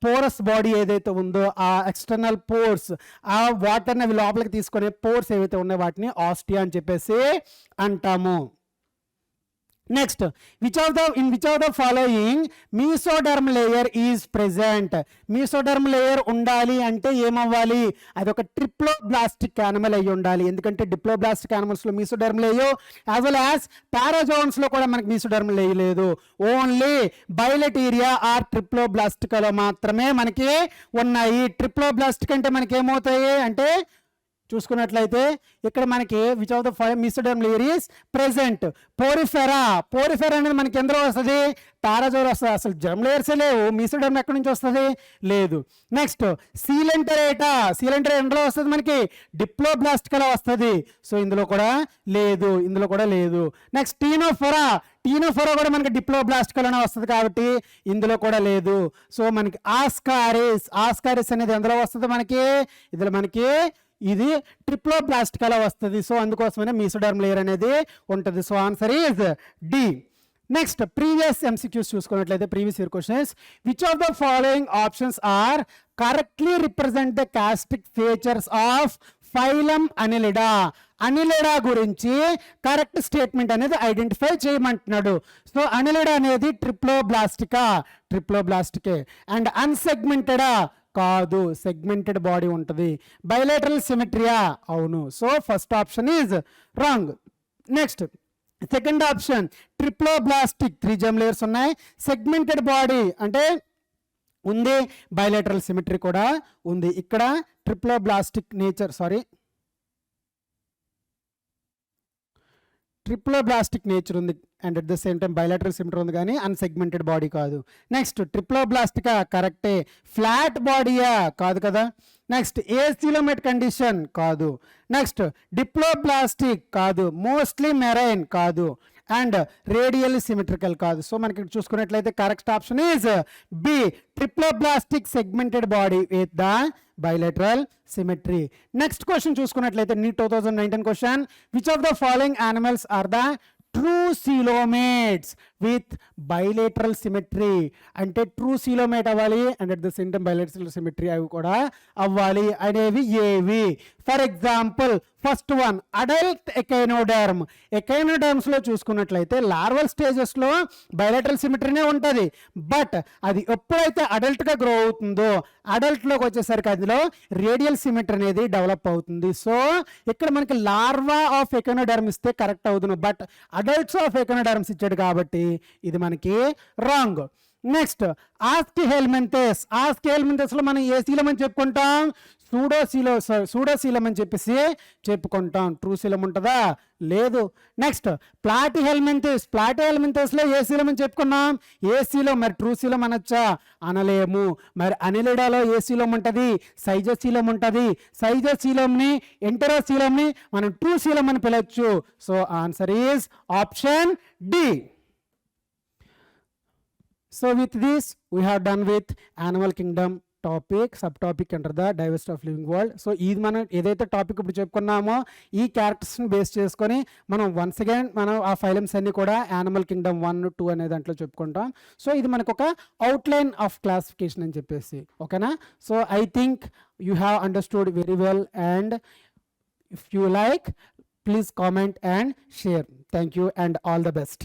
పోరస్ బాడీ ఏదైతే ఉందో ఆ ఎక్స్టర్నల్ పోర్స్, ఆ వాటర్ని అవి లోపలికి తీసుకునే పోర్స్ ఏవైతే ఉన్నాయో వాటిని ఆస్టియా అని చెప్పేసి అంటాము. Next which of the following mesoderm layer is present? Mesoderm layer ఉండాలి అంటే ఏమవ్వాలి? అది ఒక ట్రిప్లోబ్లాస్టిక్ యానిమల్ అయ్యి ఉండాలి, ఎందుకంటే డిప్లోబ్లాస్టిక్ యానిమల్స్లో మీసోడర్మ్ లేయో యాజ్ వెల్ యాజ్ పారాజోన్స్లో కూడా మనకి మీసోడర్మ్ లేయ్ లేదు. ఓన్లీ బైలెటీరియా ఆర్ ట్రిప్లోబ్లాస్టికాలో మాత్రమే మనకి ఉన్నాయి. ట్రిప్లోబ్లాస్టిక్ అంటే మనకి ఏమవుతాయి అంటే చూసుకున్నట్లయితే ఇక్కడ మనకి which of the mesoderm layer is present. Porifera అనేది మనకి ఎందులో వస్తుంది? పారాజోర్ వస్తుంది. అసలు జర్మ్ లేయర్సే లేవు, మీసోడర్మ్ ఎక్కడి నుంచి వస్తుంది? లేదు. నెక్స్ట్ సీలెంటరేటా ఎందులో వస్తుంది? మనకి డిప్లోబ్లాస్టికలో వస్తుంది. సో ఇందులో కూడా లేదు. నెక్స్ట్ టీనోఫోరా కూడా మనకి డిప్లోబ్లాస్టికలోనే వస్తుంది కాబట్టి ఇందులో కూడా లేదు. సో మనకి ఆస్కారిస్ అనేది ఎందులో వస్తుంది? ఇందులో మనకి ఇది ట్రిప్లోబ్లాస్టికలో వస్తుంది. సో అందుకోసమనే మీసోడర్మ్ లేయర్ అనేది ఉంటుంది. So answer is D. Next previous MCQs చూసుకున్నట్లయితే previous year questions, which of the following options are correctly represent the caustic features of phylum Annelida? Annelida గురించి కరెక్ట్ స్టేట్మెంట్ అనేది ఐడెంటిఫై చేయమంటున్నాడు. సో అనిలిడా అనేది ట్రిప్లోబ్లాస్టికే. అండ్ అన్సెగ్మెంటెడా? కాదు, సెగ్మెంటెడ్ బాడీ ఉంటుంది. బైలేటరల్ సిమెట్రియా? అవును. So first option is wrong. Next second option triploblastic, 3 germ layers ఉన్నాయి, సెగ్మెంటెడ్ బాడీ అంటే ఉంది, బైలేటరల్ సిమెట్రీ కూడా ఉంది. ఇక్కడ ట్రిప్లోబ్లాస్టిక్ నేచర్ ఉంది and at the same time bilateral symmetry ఉంది, కానీ అన్సెగ్మెంటెడ్ బాడీ కాదు. నెక్స్ట్ ట్రిప్లోబ్లాస్టికా? కరెక్టే. ఫ్లాట్ బాడీయా? కాదు కదా. Next acoelomate condition? కాదు. Next diploblastic? కాదు. Mostly marine? కాదు. And radial symmetrical? కాదు. సో మనకి చూసుకున్నట్లయితే correct option is B, triploblastic segmented body with the bilateral symmetry. Next question చూసుకున్నట్లయితే NEET 2019 question, which of the following animals are the true coelomates with bilateral symmetry? అంటే ట్రూ సీలోమేట్ అవ్వాలి and at the same time bilateral symmetry అవి కూడా అవ్వాలి అనేవి ఏవి? For example first one adult ఎకైనోడర్మ్స్ లో చూసుకున్నట్లయితే లార్వల్ స్టేజెస్ లో బైలేటరల్ సిమెట్రీనే ఉంటుంది. బట్ అది ఎప్పుడైతే అడల్ట్ గా గ్రో అవుతుందో అడల్ట్ లోకి వచ్చేసరికి అందులో రేడియల్ సిమెట్రీ అనేది డెవలప్ అవుతుంది. సో ఇక్కడ మనకి లార్వా ఆఫ్ ఎకైనోడర్మ్ ఇస్తే కరెక్ట్ అవుతుంది, బట్ అడల్ట్స్ ఆఫ్ ఎకైనోడర్మ్స్ ఇచ్చాడు కాబట్టి ఇది మనకి రాంగ్. నెక్స్ట్ ఆస్కిహెల్మెంథెస్ లో మనం ఏ శీలం అని చెప్పుకుంటాం? సూడోశీలం అని చెప్పేసి చెప్పుకుంటాం. ట్రూ శీలం ఉంటుందా? లేదు. నెక్స్ట్ ప్లాటిహెల్మెంథెస్ లో ఏ శీలం అని చెప్పుకున్నాం? ఏ శీలం. మరి ట్రూ శీలం అనొచ్చా? అనలేము. మరి అనిలిడాలో ఏ శీలం ఉంటుంది? సైజోశీలం ఉంటుంది. సైజోశీలంని ఎంటరోశీలంని మనం ట్రూ శీలం అని పిలవచ్చు. So answer is option D. So with this we have done with animal kingdom topic, sub topic అంటారు the diversity of living world. So ఇది మనం ఏదైతే టాపిక్ ఇప్పుడు చెప్పుకున్నామో ఈ క్యారెక్టర్స్ని బేస్ చేసుకొని మనం వన్స్ అగైన్ మనం ఆ ఫైలమ్స్ అన్ని కూడా యానిమల్ కింగ్డమ్ 1, 2 అనే దాంట్లో చెప్పుకుంటాం. సో ఇది మనకు ఒక అవుట్లైన్ ఆఫ్ క్లాసిఫికేషన్ అని చెప్పేసి, ఓకేనా? So I think you have understood very well and if you like please comment and share. Thank you and all the best.